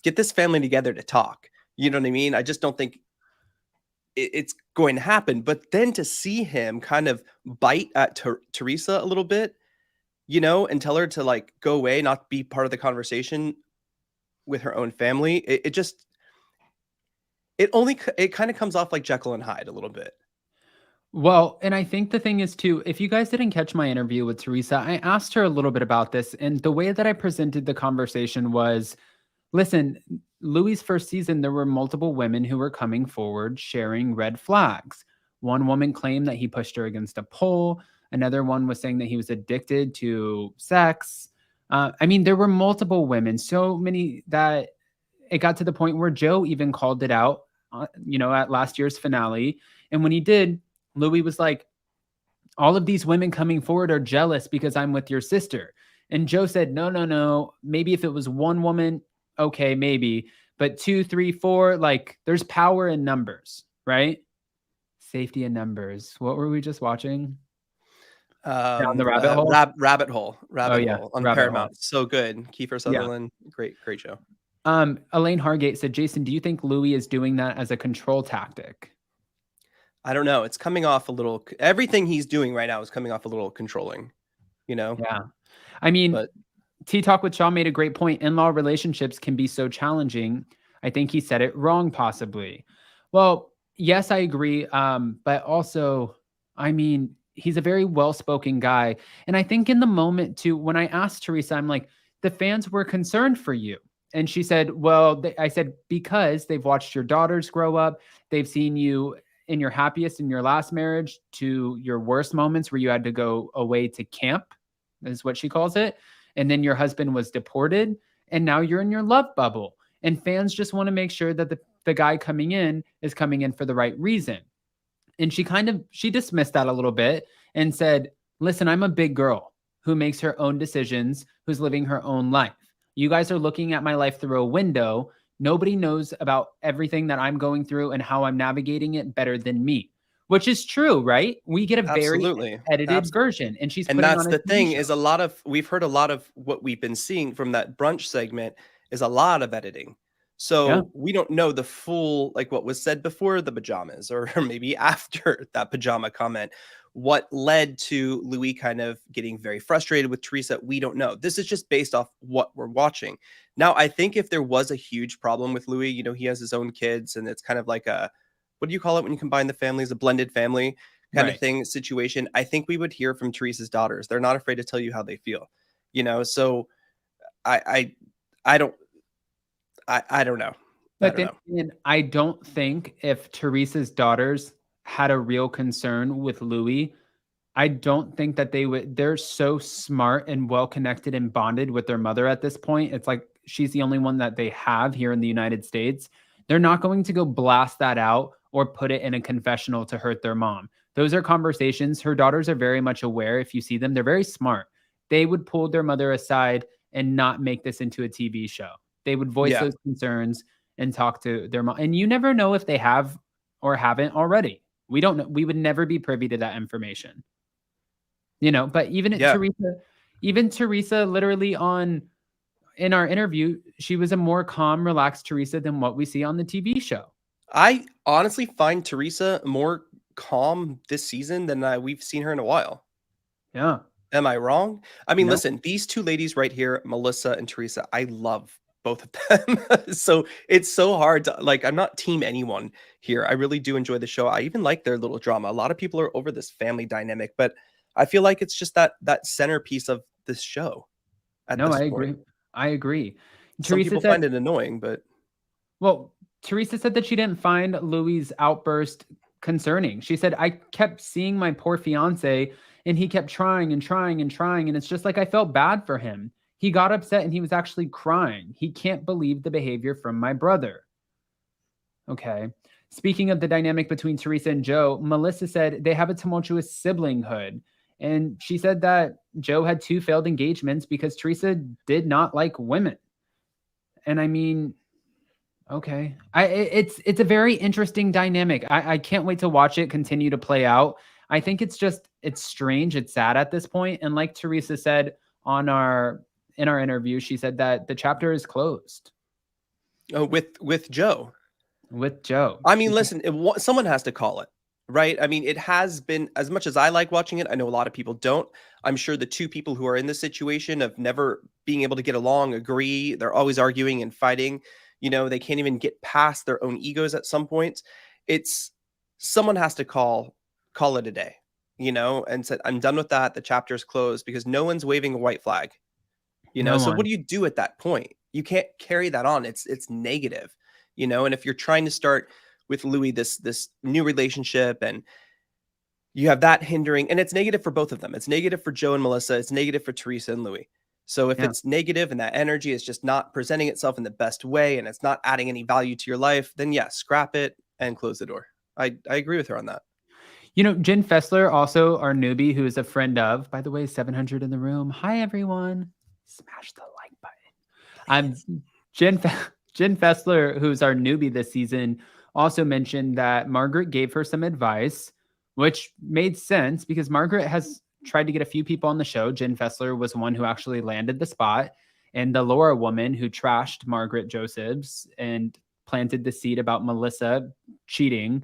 get this family together to talk. You know what I mean? I just don't think it's going to happen. But then to see him kind of bite at Teresa a little bit, you know, and tell her to like go away, not be part of the conversation with her own family. It kind of comes off like Jekyll and Hyde a little bit. Well, and I think the thing is too, if you guys didn't catch my interview with Teresa, I asked her a little bit about this. And the way that I presented the conversation was, listen, Louis' first season, there were multiple women who were coming forward sharing red flags. One woman claimed that he pushed her against a pole. Another one was saying that he was addicted to sex. I mean, there were multiple women, so many that it got to the point where Joe even called it out, you know, at last year's finale. And when he did, Louis was like, all of these women coming forward are jealous because I'm with your sister. And Joe said, no. Maybe if it was one woman, okay, maybe. But 2, 3, 4, like there's power in numbers, right? Safety in numbers. What were we just watching? Down the rabbit hole. Rabbit hole on Paramount. Hole. So good. Kiefer Sutherland, great show. Elaine Hargate said, Jason, do you think Louis is doing that as a control tactic? I don't know. It's coming off a little. Everything he's doing right now is coming off a little controlling. You know. Yeah. I mean, Tea Talk with Shaw made a great point. In-law relationships can be so challenging. I think he said it wrong, possibly. Well, yes, I agree. But also, I mean, he's a very well-spoken guy. And I think in the moment too, when I asked Teresa, I'm like, the fans were concerned for you. And she said, well, I said, because they've watched your daughters grow up. They've seen you in your happiest in your last marriage to your worst moments where you had to go away to camp, is what she calls it. And then your husband was deported. And now you're in your love bubble. And fans just want to make sure that the guy coming in is coming in for the right reason. And she dismissed that a little bit and said, listen, I'm a big girl. who makes her own decisions, who's living her own life. You guys are looking at my life through a window. Nobody knows about everything that I'm going through and how I'm navigating it better than me, which is true, right? We get a very edited version, and she's putting that's on the TV thing show. Is we've heard a lot of what we've been seeing from that brunch segment is a lot of editing. So we don't know the full, like what was said before the pajamas or maybe after that pajama comment, what led to Louis kind of getting very frustrated with Teresa. We don't know. This is just based off what we're watching. Now, I think if there was a huge problem with Louis, you know, he has his own kids and it's kind of like a, what do you call it when you combine the families, a blended family kind of thing situation. I think we would hear from Teresa's daughters. They're not afraid to tell you how they feel, you know? So I don't know. I don't think if Teresa's daughters had a real concern with Louis, I don't think that they would. They're so smart and well connected and bonded with their mother at this point. It's like she's the only one that they have here in the United States. They're not going to go blast that out or put it in a confessional to hurt their mom. Those are conversations. Her daughters are very much aware. If you see them, they're very smart. They would pull their mother aside and not make this into a TV show. They would voice those concerns and talk to their mom. And you never know if they have or haven't already. We don't know. We would never be privy to that information. You know, but even Teresa literally in our interview, she was a more calm, relaxed Teresa than what we see on the TV show. I honestly find Teresa more calm this season than we've seen her in a while. Yeah. Am I wrong? I mean, listen, these two ladies right here, Melissa and Teresa, I love both of them. So it's so hard to, like, I'm not team anyone here. I really do enjoy the show. I even like their little drama. A lot of people are over this family dynamic, but I feel like it's just that centerpiece of this show. Agree. I agree. Some people find it annoying, but Teresa said that she didn't find Louis' outburst concerning. She said, I kept seeing my poor fiance and he kept trying and trying and trying. And it's just like, I felt bad for him. He got upset and he was actually crying. He can't believe the behavior from my brother. Okay. Speaking of the dynamic between Teresa and Joe, Melissa said they have a tumultuous siblinghood. And she said that Joe had 2 failed engagements because Teresa did not like women. And I mean, okay. It's a very interesting dynamic. I can't wait to watch it continue to play out. I think it's strange. It's sad at this point. And like Teresa said in our interview, she said that the chapter is closed. Oh, with Joe. With Joe. I mean, listen, someone has to call it, right? I mean, it has been, as much as I like watching it, I know a lot of people don't. I'm sure the 2 people who are in this situation of never being able to get along, agree, they're always arguing and fighting. You know, they can't even get past their own egos at some point. Someone has to call it a day, you know, and said, I'm done with that. The chapter's closed, because no one's waving a white flag, you know? So what do you do at that point? You can't carry that on. It's negative, you know? And if you're trying to start with Louis, this new relationship, and you have that hindering, and it's negative for both of them. It's negative for Joe and Melissa. It's negative for Teresa and Louis. So if it's negative and that energy is just not presenting itself in the best way, and it's not adding any value to your life, then scrap it and close the door. I agree with her on that. You know, Jen Fessler, also our newbie, who is a friend of, by the way, 700 in the room. Hi, everyone. Smash the like button. Jen Fessler, who's our newbie this season, also mentioned that Margaret gave her some advice, which made sense because Margaret has tried to get a few people on the show. Jen Fessler was one who actually landed the spot. And the Laura woman who trashed Margaret Josephs and planted the seed about Melissa cheating,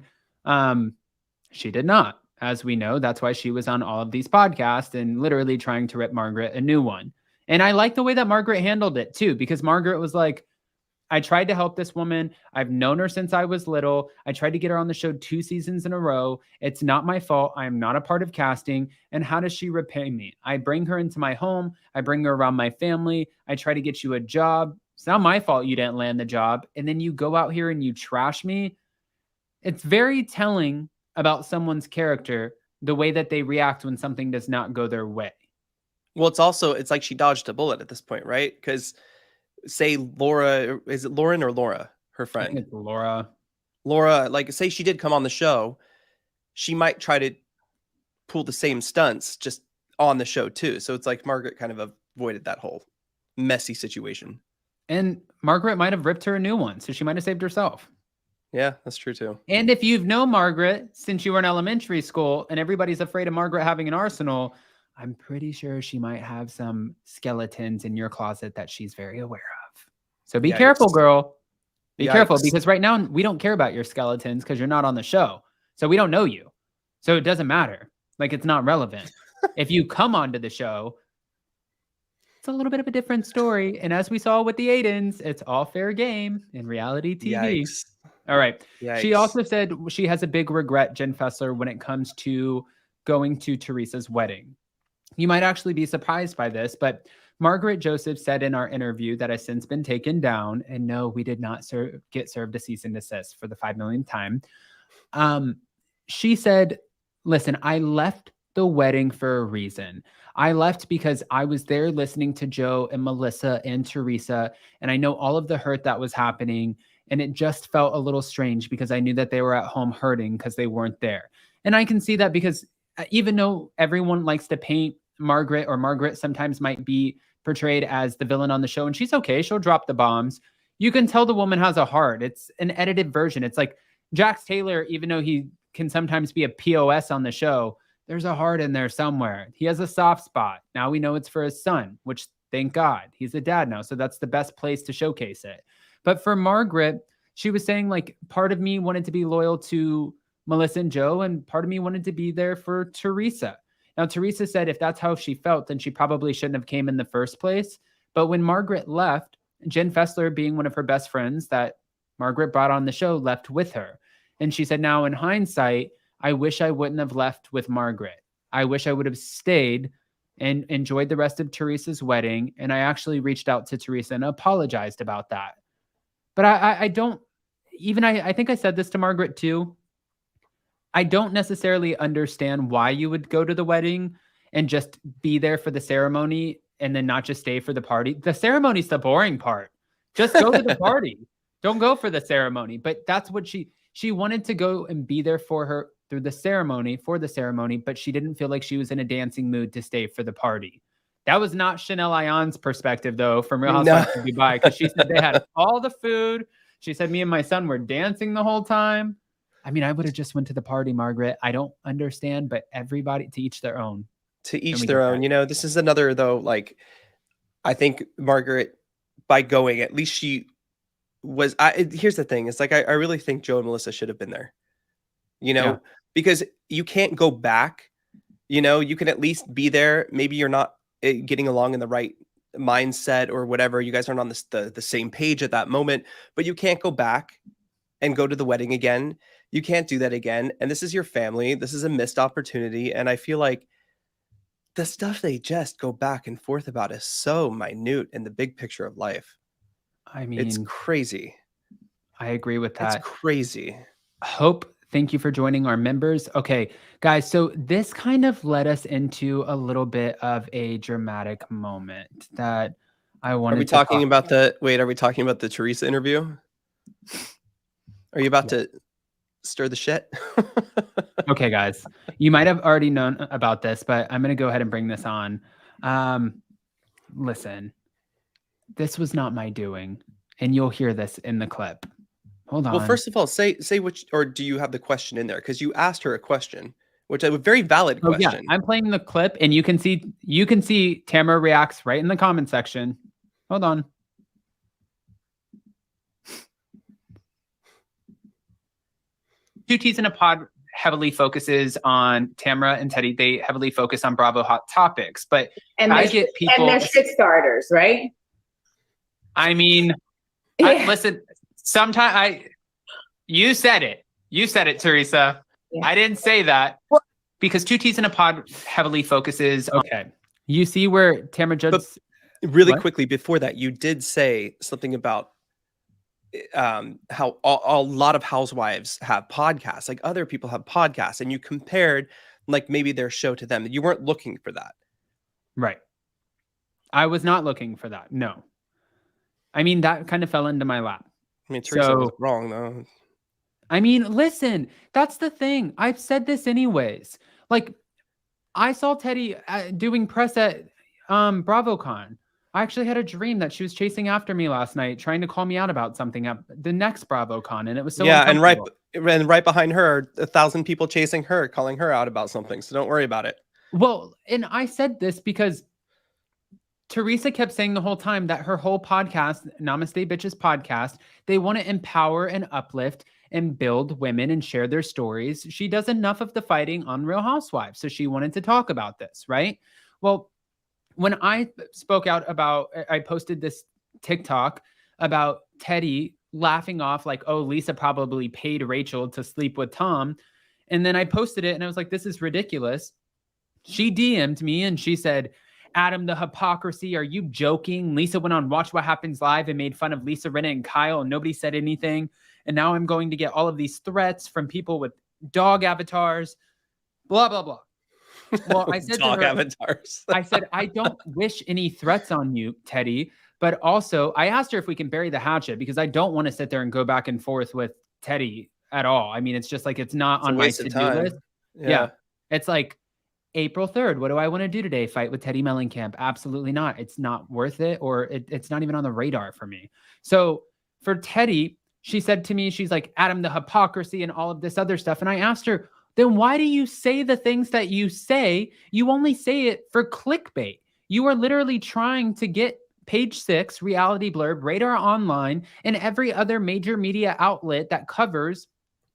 she did not. As we know, that's why she was on all of these podcasts and literally trying to rip Margaret a new one. And I like the way that Margaret handled it too, because Margaret was like, I tried to help this woman. I've known her since I was little. I tried to get her on the show 2 seasons in a row. It's not my fault. I am not a part of casting. And how does she repay me? I bring her into my home. I bring her around my family. I try to get you a job. It's not my fault you didn't land the job. And then you go out here and you trash me. It's very telling about someone's character, the way that they react when something does not go their way. Well, it's like she dodged a bullet at this point, right? Because say Laura, is it Lauren or Laura, her friend? I think it's Laura, like say she did come on the show, she might try to pull the same stunts just on the show too. So it's like Margaret kind of avoided that whole messy situation. And Margaret might have ripped her a new one, so she might have saved herself. Yeah, that's true too. And if you've known Margaret since you were in elementary school and everybody's afraid of Margaret having an arsenal, I'm pretty sure she might have some skeletons in your closet that she's very aware of. So be careful, girl. Be careful, because right now we don't care about your skeletons because you're not on the show. So we don't know you. So it doesn't matter. Like, it's not relevant. If you come onto the show, it's a little bit of a different story. And as we saw with the Aidens, it's all fair game in reality TV. Yikes. All right. Yikes. She also said she has a big regret, Jen Fessler, when it comes to going to Teresa's wedding. You might actually be surprised by this, but Margaret Joseph said in our interview that has since been taken down. And no, we did not get served a cease and desist for the 5 millionth time. She said, listen, I left the wedding for a reason. I left because I was there listening to Joe and Melissa and Teresa, and I know all of the hurt that was happening, and it just felt a little strange because I knew that they were at home hurting because they weren't there. And I can see that because even though everyone likes to paint Margaret, or Margaret sometimes might be portrayed as the villain on the show, and she's okay, she'll drop the bombs, you can tell the woman has a heart. It's an edited version. It's like Jax Taylor, even though he can sometimes be a POS on the show, there's a heart in there somewhere. He has a soft spot. Now we know it's for his son, which thank God he's a dad now. So that's the best place to showcase it. But for Margaret, she was saying, like, part of me wanted to be loyal to Melissa and Joe, and part of me wanted to be there for Teresa. Now, Teresa said if that's how she felt, then she probably shouldn't have came in the first place. But when Margaret left, Jen Fessler, being one of her best friends that Margaret brought on the show, left with her. And she said, now in hindsight, I wish I wouldn't have left with Margaret. I wish I would have stayed and enjoyed the rest of Teresa's wedding. And I actually reached out to Teresa and apologized about that. But I don't, even I think I said this to Margaret too. I don't necessarily understand why you would go to the wedding and just be there for the ceremony and then not just stay for the party. The ceremony's the boring part. Just go to the party. Don't go for the ceremony. But that's what she wanted to go and be there for her through the ceremony, but she didn't feel like she was in a dancing mood to stay for the party. That was not Chanel Ayan's perspective, though, from Real Housewives of Dubai, because she said they had all the food. She said me and my son were dancing the whole time. I mean, I would have just went to the party, Margaret. I don't understand, but everybody, to each their own. To each their own. You know, this is another, though, like, I think Margaret, by going, at least she was, here's the thing. It's like, I really think Joe and Melissa should have been there, you know, because you can't go back, you know, you can at least be there. Maybe you're not getting along in the right mindset or whatever. You guys aren't on the same page at that moment, but you can't go back and go to the wedding again. You can't do that again. And this is your family. This is a missed opportunity. And I feel like the stuff they just go back and forth about is so minute in the big picture of life. I mean, it's crazy. I agree with that. It's crazy. Hope, thank you for joining our members. Okay, guys, so this kind of led us into a little bit of a dramatic moment that I wanted to Are we talking about the Teresa interview? Are you about to stir the shit? Okay, guys, you might have already known about this, but I'm going to go ahead and bring this on. Listen, this was not my doing, and you'll hear this in the clip. Hold on. Well, first of all, say which, or do you have the question in there? Because you asked her a question, which is a very valid question. Yeah, I'm playing the clip, and you can see Tamra reacts right in the comment section. Hold on. Two T's in a Pod heavily focuses on Tamra and Teddi. They heavily focus on Bravo Hot Topics, but I get people. And they're shit starters, right? I mean, listen. Sometimes you said it. You said it, Teresa. Yeah. I didn't say that because Two T's in a Pod heavily focuses. Okay, you see where Tamra Judge. Really quickly before that, you did say something about how a lot of housewives have podcasts, like other people have podcasts, and you compared like maybe their show to them. You weren't looking for that, right? I was not looking for that. No, I mean that kind of fell into my lap. I mean, Teresa was wrong, though. I mean, listen, that's the thing. I've said this anyways. Like, I saw Teddi doing press at BravoCon. I actually had a dream that she was chasing after me last night, trying to call me out about something at the next BravoCon, and it was so and right behind her, 1,000 people chasing her, calling her out about something. So don't worry about it. Well, and I said this because Teresa kept saying the whole time that her whole podcast, Namaste Bitches podcast, they want to empower and uplift and build women and share their stories. She does enough of the fighting on Real Housewives, so she wanted to talk about this, right? Well, when I spoke out about, I posted this TikTok about Teddi laughing off like, oh, Lisa probably paid Rachel to sleep with Tom. And then I posted it and I was like, this is ridiculous. She DM'd me and she said, Adam, the hypocrisy, are you joking? Lisa went on Watch What Happens Live and made fun of Lisa Rinna and Kyle and nobody said anything. And now I'm going to get all of these threats from people with dog avatars, blah, blah, blah. Well, I said dog to her, avatars. I said, I don't wish any threats on you, Teddi. But also, I asked her if we can bury the hatchet because I don't want to sit there and go back and forth with Teddi at all. I mean, it's just like, it's not on my to-do list. Yeah. It's like April 3rd. What do I want to do today? Fight with Teddi Mellencamp? Absolutely not. It's not worth it. Or it's not even on the radar for me. So for Teddi, she said to me, she's like, Adam, the hypocrisy and all of this other stuff. And I asked her, then why do you say the things that you say? You only say it for clickbait. You are literally trying to get Page 6, Reality Blurb, Radar Online, and every other major media outlet that covers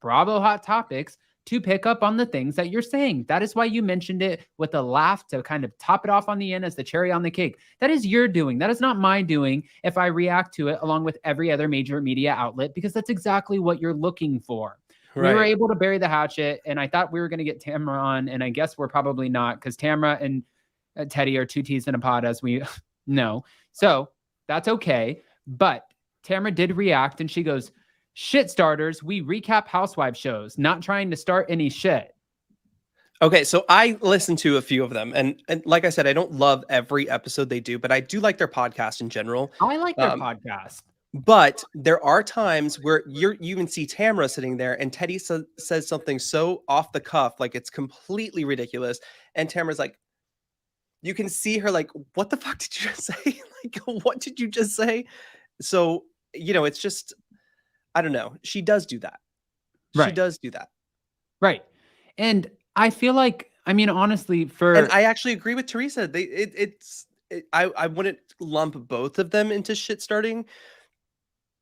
Bravo Hot Topics to pick up on the things that you're saying. That is why you mentioned it with a laugh to kind of top it off on the end as the cherry on the cake. That is your doing. That is not my doing if I react to it along with every other major media outlet, because that's exactly what you're looking for. Right. We were able to bury the hatchet, and I thought we were going to get Tamra on, and I guess we're probably not, because Tamra and Teddi are two T's in a pod, as we know. So that's okay. But Tamra did react, and she goes, shit starters, we recap housewife shows, not trying to start any shit. Okay, so I listened to a few of them, and like I said, I don't love every episode they do, but I do like their podcast in general. I like their podcast. But there are times where you even see Tamra sitting there and Teddi says something so off the cuff, like it's completely ridiculous. And Tamra's like, you can see her like, what the fuck did you just say? Like, what did you just say? So, it's just, I don't know. She does do that. Right. She does do that. Right. And I feel like, I mean, honestly, and I actually agree with Teresa. I wouldn't lump both of them into shit starting,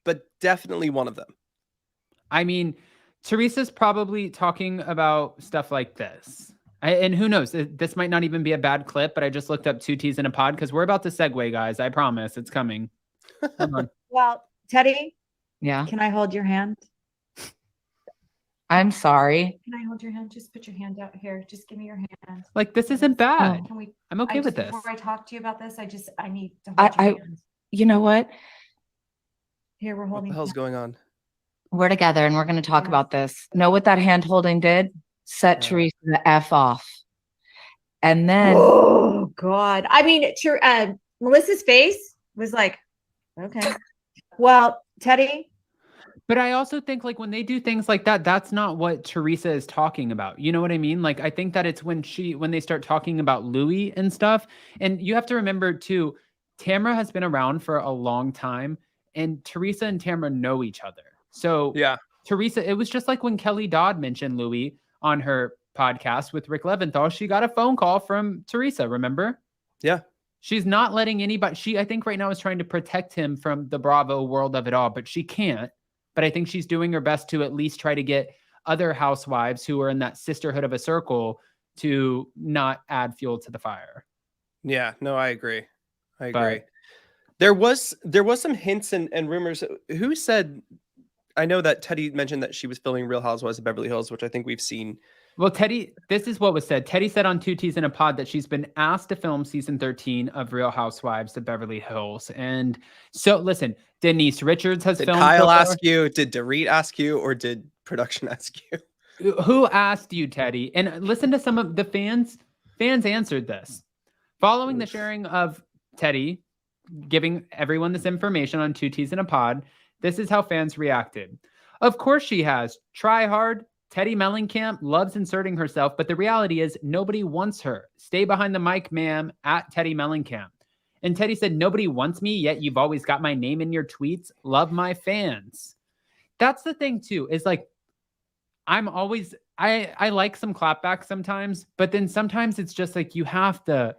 but definitely one of them. I mean, Teresa's probably talking about stuff like this. And who knows? This might not even be a bad clip, but I just looked up two T's in a pod because we're about to segue, guys. I promise. It's coming. Hold on. Well, Teddi? Yeah. Can I hold your hand? I'm sorry. Can I hold your hand? Just put your hand out here. Just give me your hand. Like, this isn't bad. Can we, I'm okay with this. Before I talk to you about this, I need to hold your hand. You know what? Here, we're holding. What the hell's going on? We're together and we're going to talk about this. Know what that hand holding did? Set Teresa the F off. And then. Oh, God. I mean, Melissa's face was like, okay. Well, Teddi. But I also think like when they do things like that, that's not what Teresa is talking about. You know what I mean? Like, I think that it's when they start talking about Louis and stuff. And you have to remember too, Tamra has been around for a long time. And Teresa and Tamra know each other. So yeah, Teresa, it was just like when Kelly Dodd mentioned Louis on her podcast with Rick Leventhal, she got a phone call from Teresa, remember? Yeah. She's not letting anybody, I think right now is trying to protect him from the Bravo world of it all, but she can't. But I think she's doing her best to at least try to get other housewives who are in that sisterhood of a circle to not add fuel to the fire. Yeah, no, I agree. But there was some hints and rumors. Who said? I know that Teddi mentioned that she was filming Real Housewives of Beverly Hills, which I think we've seen. Well, Teddi, this is what was said. Teddi said on Two T's in a Pod that she's been asked to film season 13 of Real Housewives of Beverly Hills. And so, listen, Denise Richards has filmed. Did Kyle ask you? Did Dorit ask you? Or did production ask you? Who asked you, Teddi? And listen to some of the fans. Fans answered this. Following the sharing of Teddi giving everyone this information on Two T's in a Pod, this is how fans reacted. Of course she has. Try hard, Teddi Mellencamp loves inserting herself, but the reality is nobody wants her. Stay behind the mic, ma'am, at Teddi Mellencamp. And Teddi said, nobody wants me, yet you've always got my name in your tweets. Love my fans. That's the thing too, is like, I'm always, I like some clapbacks sometimes, but then sometimes it's just like, you have to,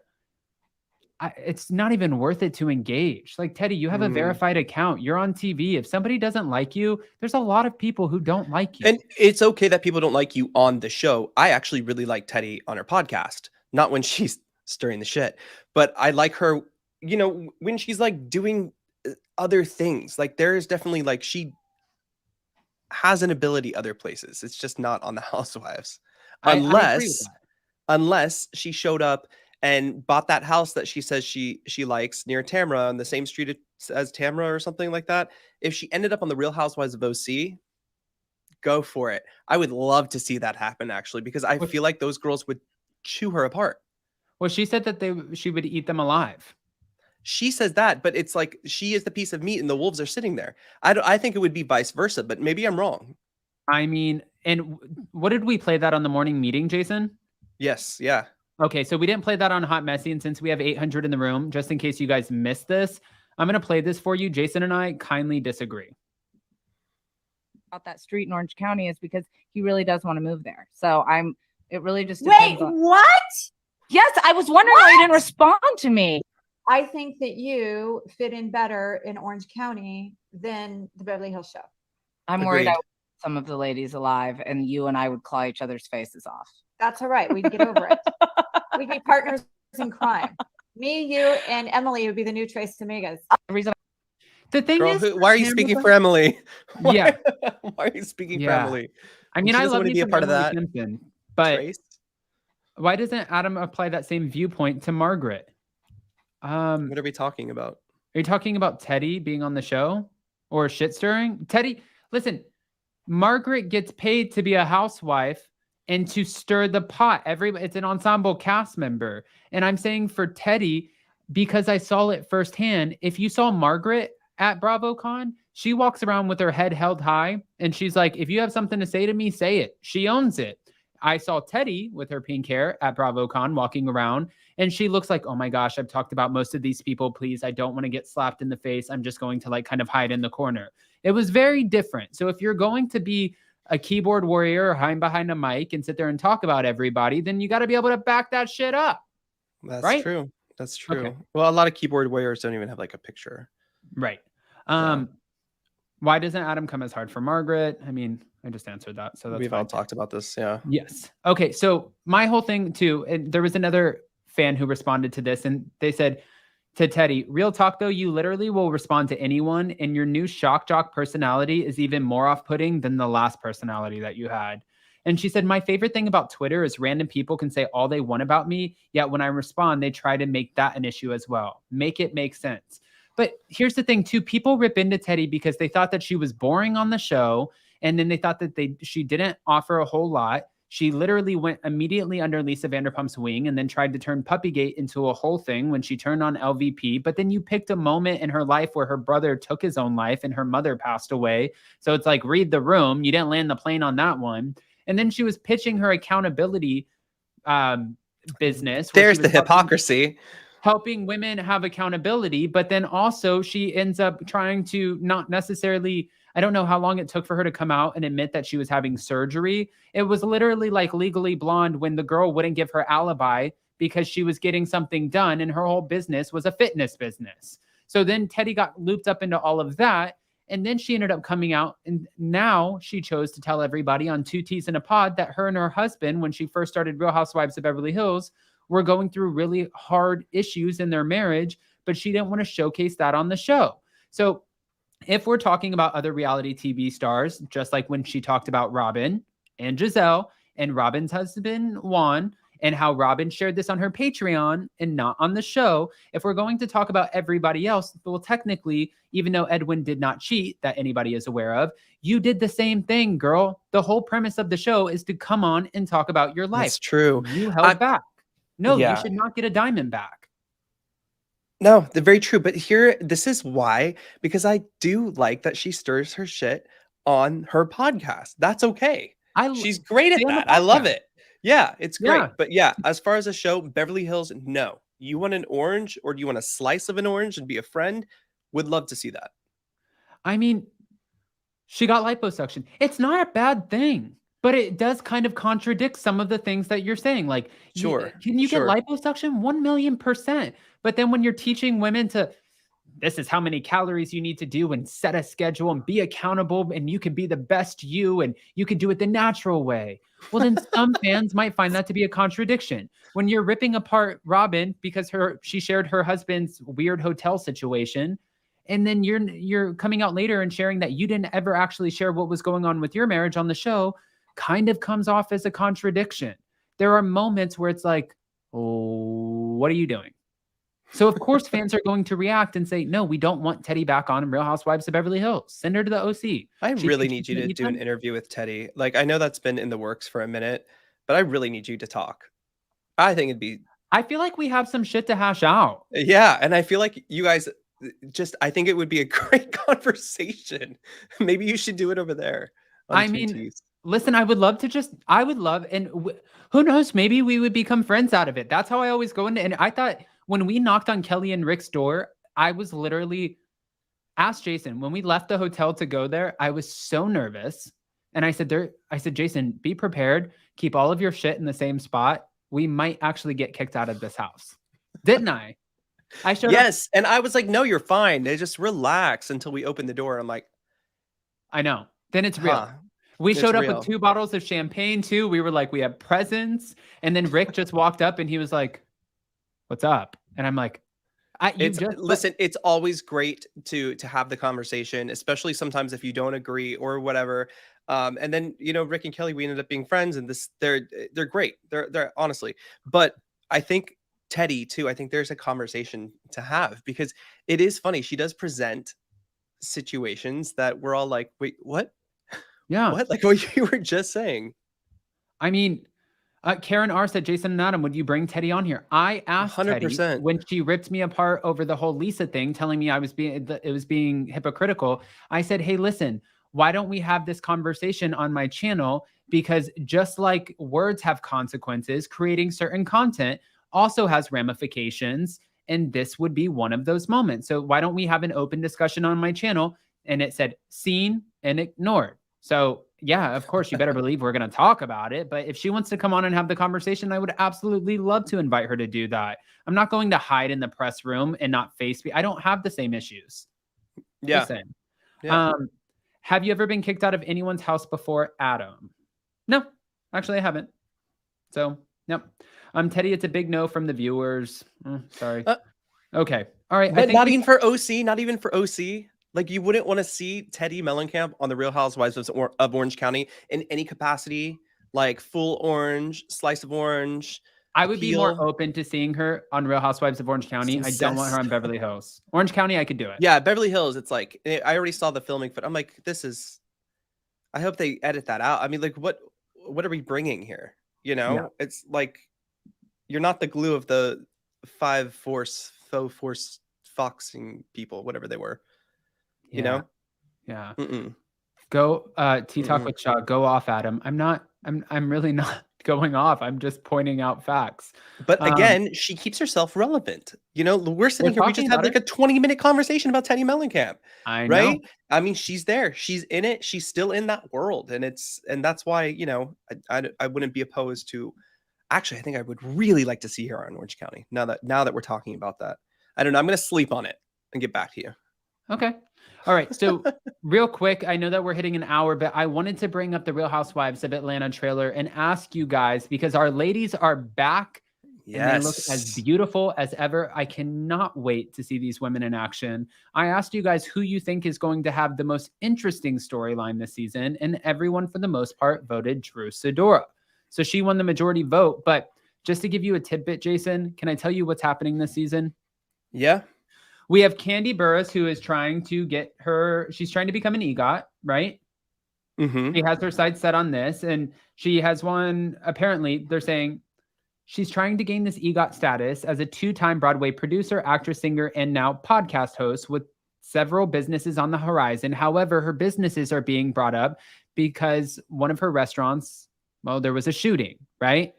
it's not even worth it to engage. Like, Teddi, you have a verified account. You're on TV. If somebody doesn't like you, there's a lot of people who don't like you. And it's okay that people don't like you on the show. I actually really like Teddi on her podcast. Not when she's stirring the shit, but I like her, you know, when she's like doing other things. Like, there's definitely like, she has an ability other places. It's just not on the Housewives. Unless she showed up and bought that house that she says she likes near Tamra on the same street as Tamra or something like that. If she ended up on the Real Housewives of OC, go for it. I would love to see that happen, actually, because I feel like those girls would chew her apart. Well, she said that she would eat them alive. She says that, but it's like she is the piece of meat and the wolves are sitting there. I think it would be vice versa, but maybe I'm wrong. I mean, and what did we play that on the morning meeting, Jason? Yes, yeah. Okay, so we didn't play that on Hot Messy, and since we have 800 in the room, just in case you guys missed this, I'm going to play this for you. Jason and I kindly disagree. About that street in Orange County is because he really does want to move there. So it really just depends. Wait, what? Yes, I was wondering why you didn't respond to me. I think that you fit in better in Orange County than the Beverly Hills show. I'm worried I would keep some of the ladies alive and you and I would claw each other's faces off. That's all right. We'd get over it. We'd be partners in crime. Me, you, and Emily would be the new Trace Amigas. The thing is, why are you speaking for Emily? Yeah. Why are you speaking for Emily? I mean, I love to be a part of that. Simpson, but Trace? Why doesn't Adam apply that same viewpoint to Margaret? What are we talking about? Are you talking about Teddi being on the show or shit stirring? Teddi, listen, Margaret gets paid to be a housewife and to stir the pot. It's an ensemble cast member. And I'm saying for Teddi, because I saw it firsthand, if you saw Margaret at BravoCon, she walks around with her head held high and she's like, if you have something to say to me, say it. She owns it. I saw Teddi with her pink hair at BravoCon walking around and she looks like, oh my gosh, I've talked about most of these people. Please, I don't want to get slapped in the face. I'm just going to like kind of hide in the corner. It was very different. So if you're going to be a keyboard warrior or hide behind a mic and sit there and talk about everybody, then you got to be able to back that shit up. That's right? true. That's true. Okay. Well, a lot of keyboard warriors don't even have like a picture. Right. Why doesn't Adam come as hard for Margaret? I mean, I just answered that. So we've all talked about this. Yeah. Yes. Okay. So my whole thing too, and there was another fan who responded to this and they said to Teddi, real talk though, you literally will respond to anyone and your new shock jock personality is even more off-putting than the last personality that you had. And she said, my favorite thing about Twitter is random people can say all they want about me. Yet when I respond, they try to make that an issue as well. Make it make sense. But here's the thing too, people rip into Teddi because they thought that she was boring on the show. And then they thought that she didn't offer a whole lot. She literally went immediately under Lisa Vanderpump's wing and then tried to turn Puppygate into a whole thing when she turned on LVP. But then you picked a moment in her life where her brother took his own life and her mother passed away. So it's like, read the room. You didn't land the plane on that one. And then she was pitching her accountability business. There's the hypocrisy. Helping women have accountability. But then also she ends up trying to not necessarily... I don't know how long it took for her to come out and admit that she was having surgery. It was literally like Legally Blonde when the girl wouldn't give her alibi because she was getting something done and her whole business was a fitness business. So then Teddi got looped up into all of that. And then she ended up coming out and now she chose to tell everybody on Two Teas in a Pod that her and her husband, when she first started Real Housewives of Beverly Hills, were going through really hard issues in their marriage, but she didn't want to showcase that on the show. So if we're talking about other reality TV stars, just like when she talked about Robin and Giselle and Robin's husband, Juan, and how Robin shared this on her Patreon and not on the show, if we're going to talk about everybody else, well, technically, even though Edwin did not cheat that anybody is aware of, you did the same thing, girl. The whole premise of the show is to come on and talk about your life. That's true. You held back. No, you should not get a diamond back. No, they're very true. But here, this is why, because I do like that she stirs her shit on her podcast. That's okay. She's great at that. I love it. Yeah, it's great. Yeah. But yeah, as far as a show, Beverly Hills, no. You want an orange, or do you want a slice of an orange and be a friend? Would love to see that. I mean, she got liposuction. It's not a bad thing, but it does kind of contradict some of the things that you're saying. Like, Sure. Can you get liposuction? 1,000,000%. But then when you're teaching women this is how many calories you need to do and set a schedule and be accountable, and you can be the best you, and you can do it the natural way. Well, then some fans might find that to be a contradiction. When you're ripping apart Robin because she shared her husband's weird hotel situation, and then you're coming out later and sharing that you didn't ever actually share what was going on with your marriage on the show, kind of comes off as a contradiction. There are moments where it's like, oh, what are you doing? So of course fans are going to react and say, no, we don't want Teddi back on Real Housewives of Beverly Hills. Send her to the OC. I really need you to do an interview with Teddi. Like, I know that's been in the works for a minute, but I really need you to talk. I think I feel like we have some shit to hash out. Yeah. And I feel like you guys I think it would be a great conversation. Maybe you should do it over there. I mean, listen, I would love, and who knows, maybe we would become friends out of it. That's how I always go into, and I thought when we knocked on Kelly and Rick's door, I was literally asked Jason, when we left the hotel to go there, I was so nervous. And I said, Jason, be prepared. Keep all of your shit in the same spot. We might actually get kicked out of this house. Didn't I? I showed up. And I was like, no, you're fine. They just relax until we open the door. I'm like, I know. Then it's real. We showed up with 2 bottles of champagne too. We were like, we have presents. And then Rick just walked up and he was like, what's up? And I'm like, listen, it's always great to have the conversation, especially sometimes if you don't agree or whatever. And then, Rick and Kelly, we ended up being friends, and they're great. They're honestly, but I think Teddi too, I think there's a conversation to have, because it is funny. She does present situations that we're all like, wait, what? Yeah. What? Like what you were just saying. I mean, Karen R said, Jason and Adam, would you bring Teddi on here? I asked 100%. Teddi when she ripped me apart over the whole Lisa thing, telling me it was being hypocritical. I said, hey, listen, why don't we have this conversation on my channel? Because just like words have consequences, creating certain content also has ramifications, and this would be one of those moments. So why don't we have an open discussion on my channel? And it said seen and ignored. So yeah, of course, you better believe we're going to talk about it. But if she wants to come on and have the conversation, I would absolutely love to invite her to do that. I'm not going to hide in the press room and not face me. I don't have the same issues. Yeah. Listen, have you ever been kicked out of anyone's house before, Adam? No, actually I haven't. So, nope. Teddi, it's a big no from the viewers. Sorry. Okay. All right. But not even for OC. Like, you wouldn't want to see Teddi Mellencamp on the Real Housewives of Orange County in any capacity, like full orange, slice of orange. I would be more open to seeing her on Real Housewives of Orange County. I don't want her on Beverly Hills. Orange County, I could do it. Yeah, Beverly Hills, it's like, I already saw the filming, but I'm like, I hope they edit that out. I mean, like, what are we bringing here? It's like, you're not the glue of the faux force foxing people, whatever they were. Yeah. Go Tea Talk with Shaw. Go off, Adam. I'm really not going off. I'm just pointing out facts. But again, she keeps herself relevant. We're sitting here. We just had like a 20-minute conversation about Teddi Mellencamp. I know. Right? I mean, she's there. She's in it. She's still in that world, and that's why I wouldn't be opposed to. Actually, I think I would really like to see her on Orange County. Now that we're talking about that, I don't know. I'm going to sleep on it and get back to you. Okay. All right. So real quick, I know that we're hitting an hour, but I wanted to bring up the Real Housewives of Atlanta trailer and ask you guys, because our ladies are back. Yes. And they look as beautiful as ever. I cannot wait to see these women in action. I asked you guys who you think is going to have the most interesting storyline this season, and everyone for the most part voted Drew Sidora. So she won the majority vote. But just to give you a tidbit, Jason, can I tell you what's happening this season? Yeah. We have Kandi Burruss, who is trying to she's trying to become an EGOT, right? Mm-hmm. She has her sights set on this, and she has won, apparently, they're saying she's trying to gain this EGOT status as a 2-time Broadway producer, actress, singer, and now podcast host with several businesses on the horizon. However, her businesses are being brought up because one of her restaurants, well, there was a shooting, right?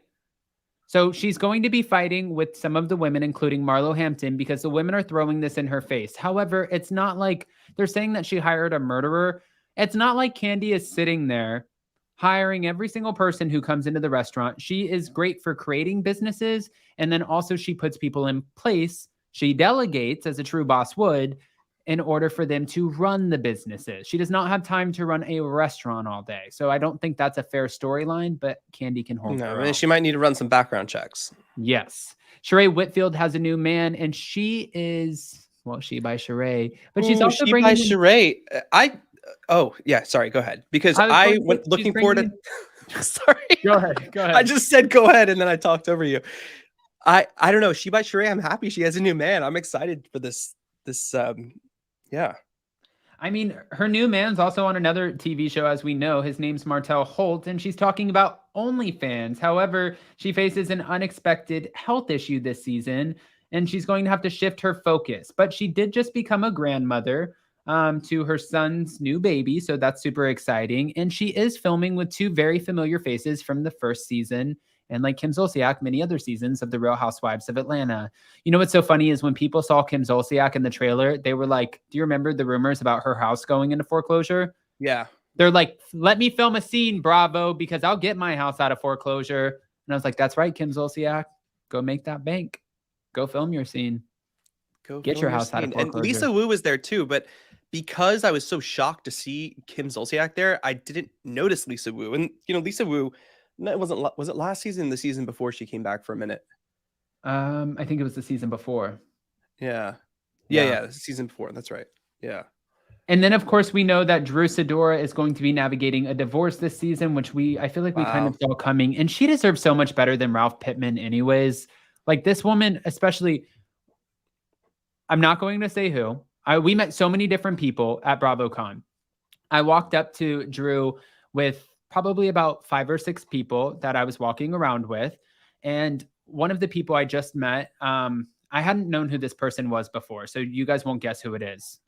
So she's going to be fighting with some of the women, including Marlo Hampton, because the women are throwing this in her face. However, it's not like they're saying that she hired a murderer. It's not like Kandi is sitting there hiring every single person who comes into the restaurant. She is great for creating businesses. And then also she puts people in place. She delegates, as a true boss would, in order for them to run the businesses. She does not have time to run a restaurant all day. So I don't think that's a fair storyline, but Kandi can hold her own. She might need to run some background checks. Yes. Sheree Whitfield has a new man, and she is, well, she by Sheree, but she's also bringing in Sheree. Oh, yeah, sorry, go ahead. Because I went looking forward to sorry. Go ahead. I just said go ahead and then I talked over you. I don't know. She by Sheree, I'm happy she has a new man. I'm excited for this yeah. I mean, her new man's also on another TV show, as we know. His name's Martell Holt, and she's talking about OnlyFans. However, she faces an unexpected health issue this season, and she's going to have to shift her focus. But she did just become a grandmother to her son's new baby, so that's super exciting. And she is filming with two very familiar faces from the first season, and like Kim Zolciak, many other seasons of The Real Housewives of Atlanta. You know what's so funny is when people saw Kim Zolciak in the trailer, they were like, do you remember the rumors about her house going into foreclosure? Yeah. They're like, let me film a scene, Bravo, because I'll get my house out of foreclosure. And I was like, that's right, Kim Zolciak. Go make that bank. Go film your scene. Go get your house out of foreclosure. And Lisa Wu was there too, but because I was so shocked to see Kim Zolciak there, I didn't notice Lisa Wu. And, Lisa Wu, was it last season, the season before she came back for a minute? I think it was the season before. Yeah, season before. That's right. Yeah. And then, of course, we know that Drew Sidora is going to be navigating a divorce this season, which I feel like we kind of saw coming. And she deserves so much better than Ralph Pittman anyways. Like this woman, especially, I'm not going to say who. We met so many different people at BravoCon. I walked up to Drew with probably about 5 or 6 people that I was walking around with. And one of the people I just met, I hadn't known who this person was before. So you guys won't guess who it is.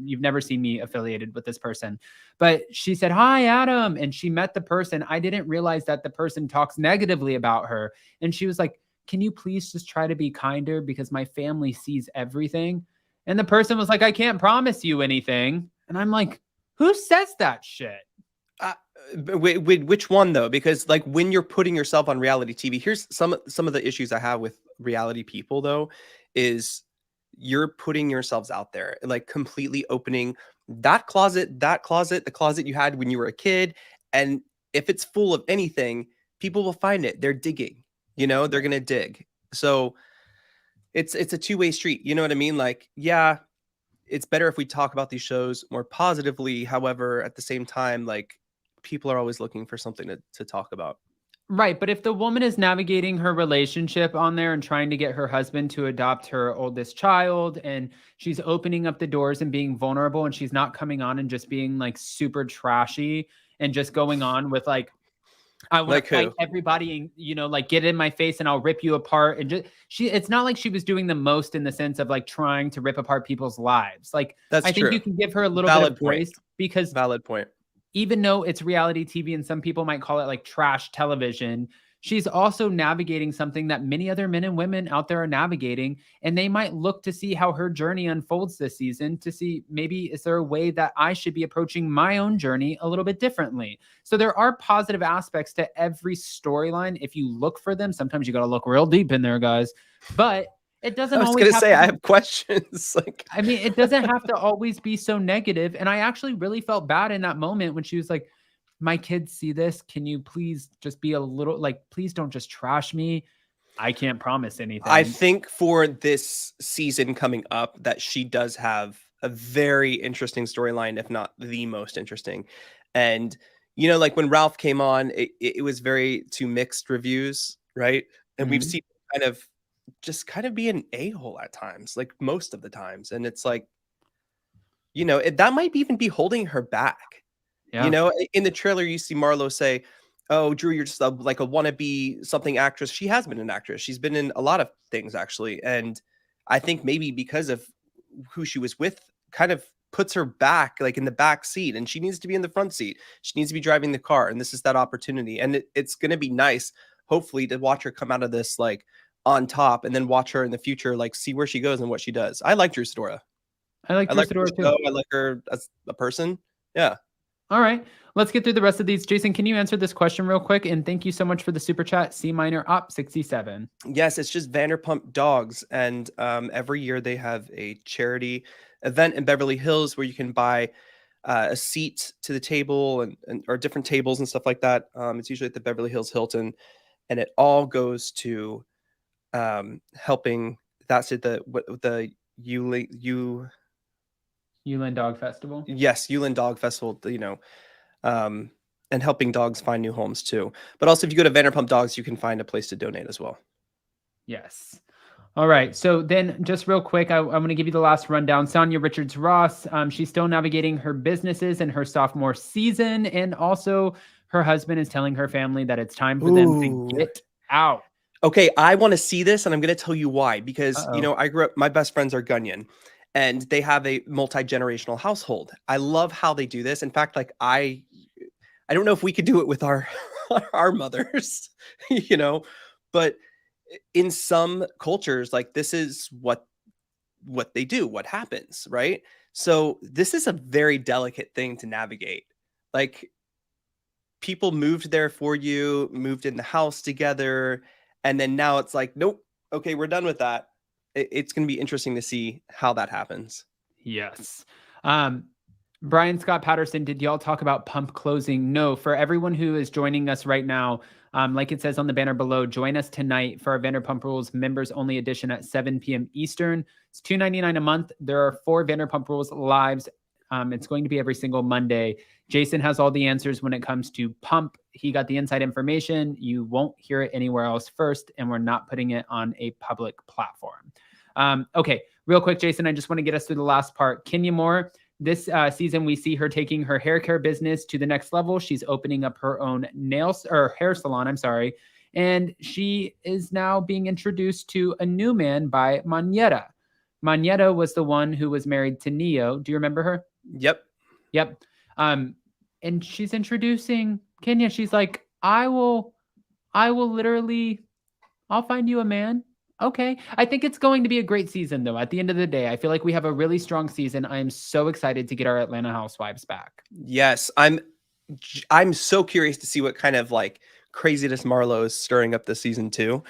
You've never seen me affiliated with this person. But she said, hi, Adam. And she met the person. I didn't realize that the person talks negatively about her. And she was like, can you please just try to be kinder because my family sees everything? And the person was like, I can't promise you anything. And I'm like, who says that shit? Which one though? Because like when you're putting yourself on reality TV, here's some of the issues I have with reality people though, is you're putting yourselves out there, like completely opening the closet you had when you were a kid. And if it's full of anything, people will find it. They're digging, they're going to dig. So it's a two-way street. You know what I mean? Like, yeah, it's better if we talk about these shows more positively. However, at the same time, like, people are always looking for something to talk about. Right. But if the woman is navigating her relationship on there and trying to get her husband to adopt her oldest child, and she's opening up the doors and being vulnerable, and she's not coming on and just being like super trashy and just going on with like, I want to fight everybody and, like get in my face and I'll rip you apart. And it's not like she was doing the most in the sense of like trying to rip apart people's lives. Like, I think you can give her a little bit of grace because valid point. Even though it's reality TV and some people might call it like trash television, she's also navigating something that many other men and women out there are navigating. And they might look to see how her journey unfolds this season to see maybe is there a way that I should be approaching my own journey a little bit differently. So there are positive aspects to every storyline. If you look for them, sometimes you got to look real deep in there, guys. But it doesn't always I was going to say, I have questions. Like, I mean, it doesn't have to always be so negative. And I actually really felt bad in that moment when she was like, my kids see this. Can you please just be a little like, please don't just trash me. I can't promise anything. I think for this season coming up that she does have a very interesting storyline, if not the most interesting. And, like when Ralph came on, it was very to mixed reviews, right? And we've seen kind of be an a-hole at times, like most of the times. And it's like, that might even be holding her back. Yeah. In the trailer, you see Marlo say, oh, Drew, you're just like a wannabe something actress. She has been an actress. She's been in a lot of things, actually. And I think maybe because of who she was with kind of puts her back like in the back seat, and she needs to be in the front seat. She needs to be driving the car, and this is that opportunity. And it's going to be nice, hopefully, to watch her come out of this like on top, and then watch her in the future, like see where she goes and what she does. I like Drew Sidora. I like Drew Sidora too. I like her as a person. Yeah. All right, let's get through the rest of these. Jason, can you answer this question real quick? And thank you so much for the super chat, C minor op 67. Yes, it's just Vanderpump Dogs, and every year they have a charity event in Beverly Hills where you can buy a seat to the table and or different tables and stuff like that. It's usually at the Beverly Hills Hilton, and it all goes to helping. That's it. The Yulin Dog Festival. Yes, Yulin Dog Festival, and helping dogs find new homes too. But also if you go to Vanderpump Dogs, you can find a place to donate as well. Yes. All right. So then just real quick, I'm going to give you the last rundown. Sonia Richards-Ross, she's still navigating her businesses in her sophomore season. And also her husband is telling her family that it's time for them to get out. Okay, I want to see this, and I'm going to tell you why. Because, I grew up, my best friends are Gunyan. And they have a multi-generational household. I love how they do this. In fact, like I don't know if we could do it with our mothers, but in some cultures, like this is what they do, what happens, right? So this is a very delicate thing to navigate. Like people moved there for you, moved in the house together, and then now it's like, nope, okay, we're done with that. It's going to be interesting to see how that happens. Yes. Brian Scott Patterson, did y'all talk about pump closing? No. For everyone who is joining us right now, like it says on the banner below, join us tonight for our Vanderpump Rules members only edition at 7 p.m. Eastern. It's $2.99 a month. There are 4 Vanderpump Rules lives. It's going to be every single Monday. Jason has all the answers when it comes to pump. He got the inside information. You won't hear it anywhere else first, and we're not putting it on a public platform. Okay, real quick, Jason, I just want to get us through the last part. Kenya Moore, this season, we see her taking her hair care business to the next level. She's opening up her own hair salon, and she is now being introduced to a new man by Manetta. Manetta was the one who was married to Neo. Do you remember her? Yep. And she's introducing Kenya. She's like, I'll find you a man. Okay. I think it's going to be a great season, though. At the end of the day, I feel like we have a really strong season. I am so excited to get our Atlanta Housewives back. Yes. I'm so curious to see what kind of like craziness Marlo is stirring up this season too.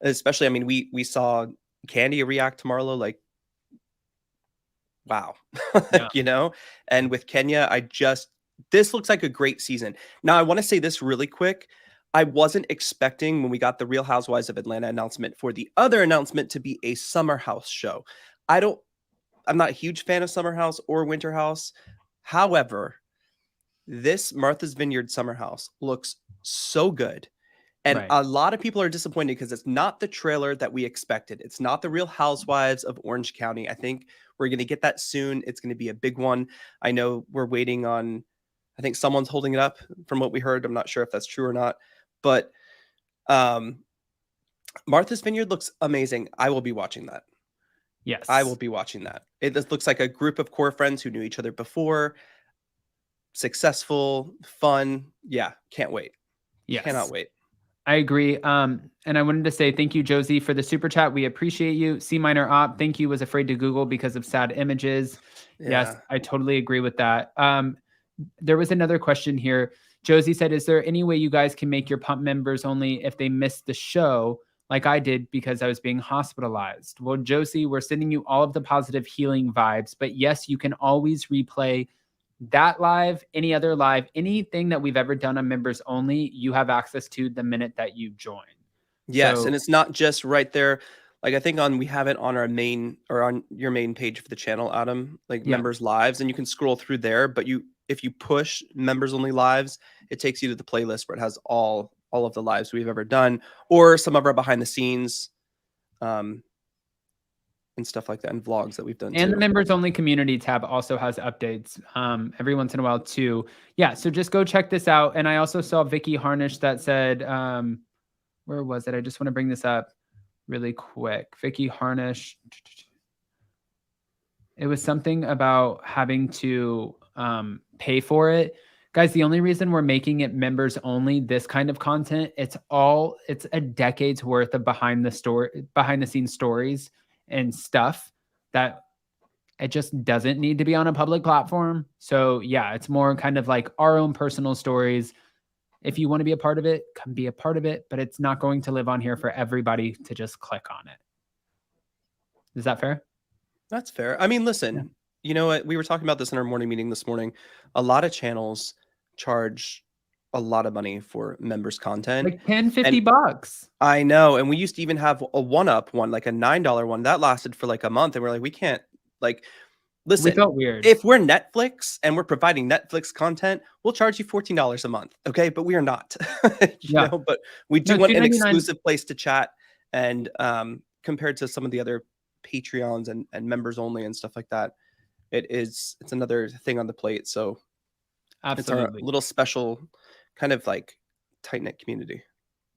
Especially, I mean, we saw Candy react to Marlo like, wow, Yeah. and with Kenya, this looks like a great season. Now, I want to say this really quick. I wasn't expecting when we got the Real Housewives of Atlanta announcement for the other announcement to be a Summer House show. I'm not a huge fan of Summer House or Winter House. However, this Martha's Vineyard Summer House looks so good. And a lot of people are disappointed because it's not the trailer that we expected. It's not the Real Housewives of Orange County. I think we're going to get that soon. It's going to be a big one. I know we're waiting on, I think someone's holding it up from what we heard. I'm not sure if that's true or not. But Martha's Vineyard looks amazing. I will be watching that. Yes. I will be watching that. It looks like a group of core friends who knew each other before. Successful, fun. Yeah, can't wait. Yes. Cannot wait. I agree. And I wanted to say thank you, Josie, for the super chat. We appreciate you. C minor op, thank you, was afraid to Google because of sad images. Yeah. Yes, I totally agree with that. There was another question here. Josie said, is there any way you guys can make your pump members only if they missed the show like I did because I was being hospitalized? Well, Josie, we're sending you all of the positive healing vibes, but yes, you can always replay that live, any other live, anything that we've ever done on members only, you have access to the minute that you join. Yes, and it's not just right there. Like I think we have it on our main or on your main page for the channel, Adam, like members lives, and you can scroll through there. But if you push members only lives, it takes you to the playlist where it has all of the lives we've ever done, or some of our behind the scenes, and stuff like that, and vlogs that we've done. And too. The members only community tab also has updates every once in a while too. Yeah, so just go check this out. And I also saw Vicky Harnish that said, where was it? I just want to bring this up really quick. Vicky Harnish. It was something about having to pay for it. Guys, the only reason we're making it members only, this kind of content, it's a decade's worth of behind the scenes stories and stuff that it just doesn't need to be on a public platform. So yeah, it's more kind of like our own personal stories. If you want to be a part of it, come be a part of it, but it's not going to live on here for everybody to just click on it. Is that fair? That's fair. I mean, listen, you know what? We were talking about this in our morning meeting this morning. A lot of channels charge a lot of money for members content. Like 10, 50 bucks. I know. And we used to even have a one-up one, like a $9 one that lasted for like a month. And we're like, we can't, like, listen, we felt weird. If we're Netflix and we're providing Netflix content, we'll charge you $14 a month. Okay. But we are not, you know, but we do want an exclusive place to chat. And compared to some of the other Patreons and members only and stuff like that, it's another thing on the plate. So absolutely, it's our little special kind of like tight-knit community.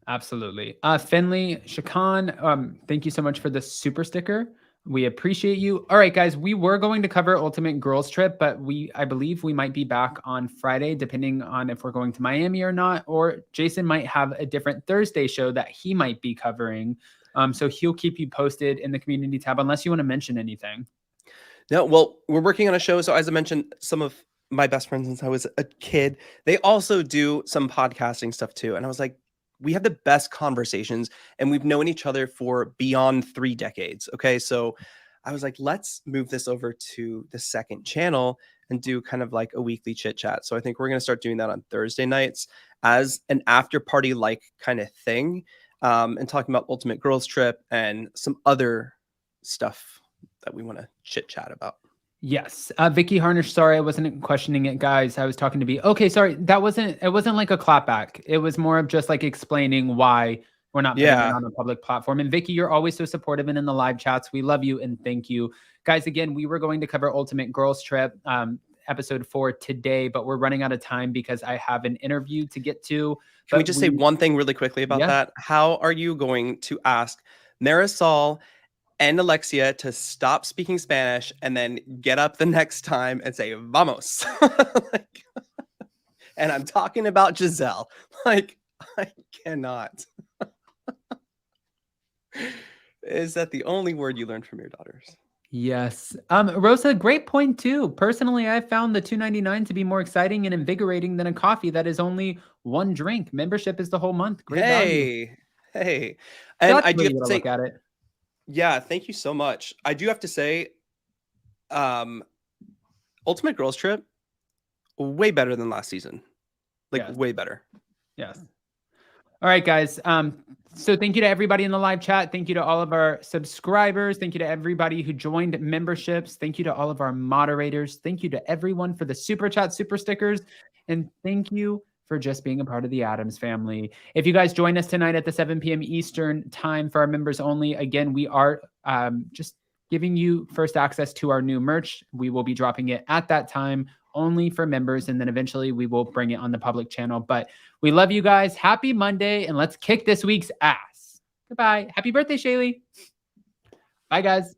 Absolutely. Finley Shakan, thank you so much for the super sticker. We appreciate you. All right, guys, we were going to cover Ultimate Girls Trip, but I believe we might be back on Friday, depending on if we're going to Miami or not, or Jason might have a different Thursday show that he might be covering. So he'll keep you posted in the community tab, unless you want to mention anything. No, well, we're working on a show. So as I mentioned, some of my best friends since I was a kid, they also do some podcasting stuff too. And I was like, we have the best conversations and we've known each other for beyond 3 decades. Okay. So I was like, let's move this over to the second channel and do kind of like a weekly chit chat. So I think we're going to start doing that on Thursday nights as an after party like kind of thing. And talking about Ultimate Girls Trip and some other stuff that we want to chit chat about. Yes. Vicky Harnish, sorry, I wasn't questioning it, guys. I was talking to B. Okay, sorry. It wasn't like a clapback. It was more of just like explaining why we're not putting it on a public platform. And Vicky, you're always so supportive and in the live chats. We love you and thank you. Guys, again, we were going to cover Ultimate Girls Trip episode 4 today, but we're running out of time because I have an interview to get to. Can we just say one thing really quickly about that? How are you going to ask Marisol and Alexia to stop speaking Spanish and then get up the next time and say, vamos? Like, and I'm talking about Giselle. Like, I cannot. Is that the only word you learned from your daughters? Yes. Rosa, great point too. Personally, I found the $2.99 to be more exciting and invigorating than a coffee that is only 1 drink. Membership is the whole month. Great value. Hey. And I do have to say, look at it. Yeah, thank you so much. I do have to say, Ultimate Girls Trip, way better than last season. Like, way better. Yes. All right, guys. So thank you to everybody in the live chat. Thank you to all of our subscribers. Thank you to everybody who joined memberships. Thank you to all of our moderators. Thank you to everyone for the super chat, super stickers. And thank you for just being a part of the Addams family. If you guys join us tonight at the 7 p.m. Eastern time for our members only, again, we are just giving you first access to our new merch. We will be dropping it at that time only for members, and then eventually we will bring it on the public channel. But we love you guys. Happy Monday, and let's kick this week's ass. Goodbye. Happy birthday, Shaylee. Bye, guys.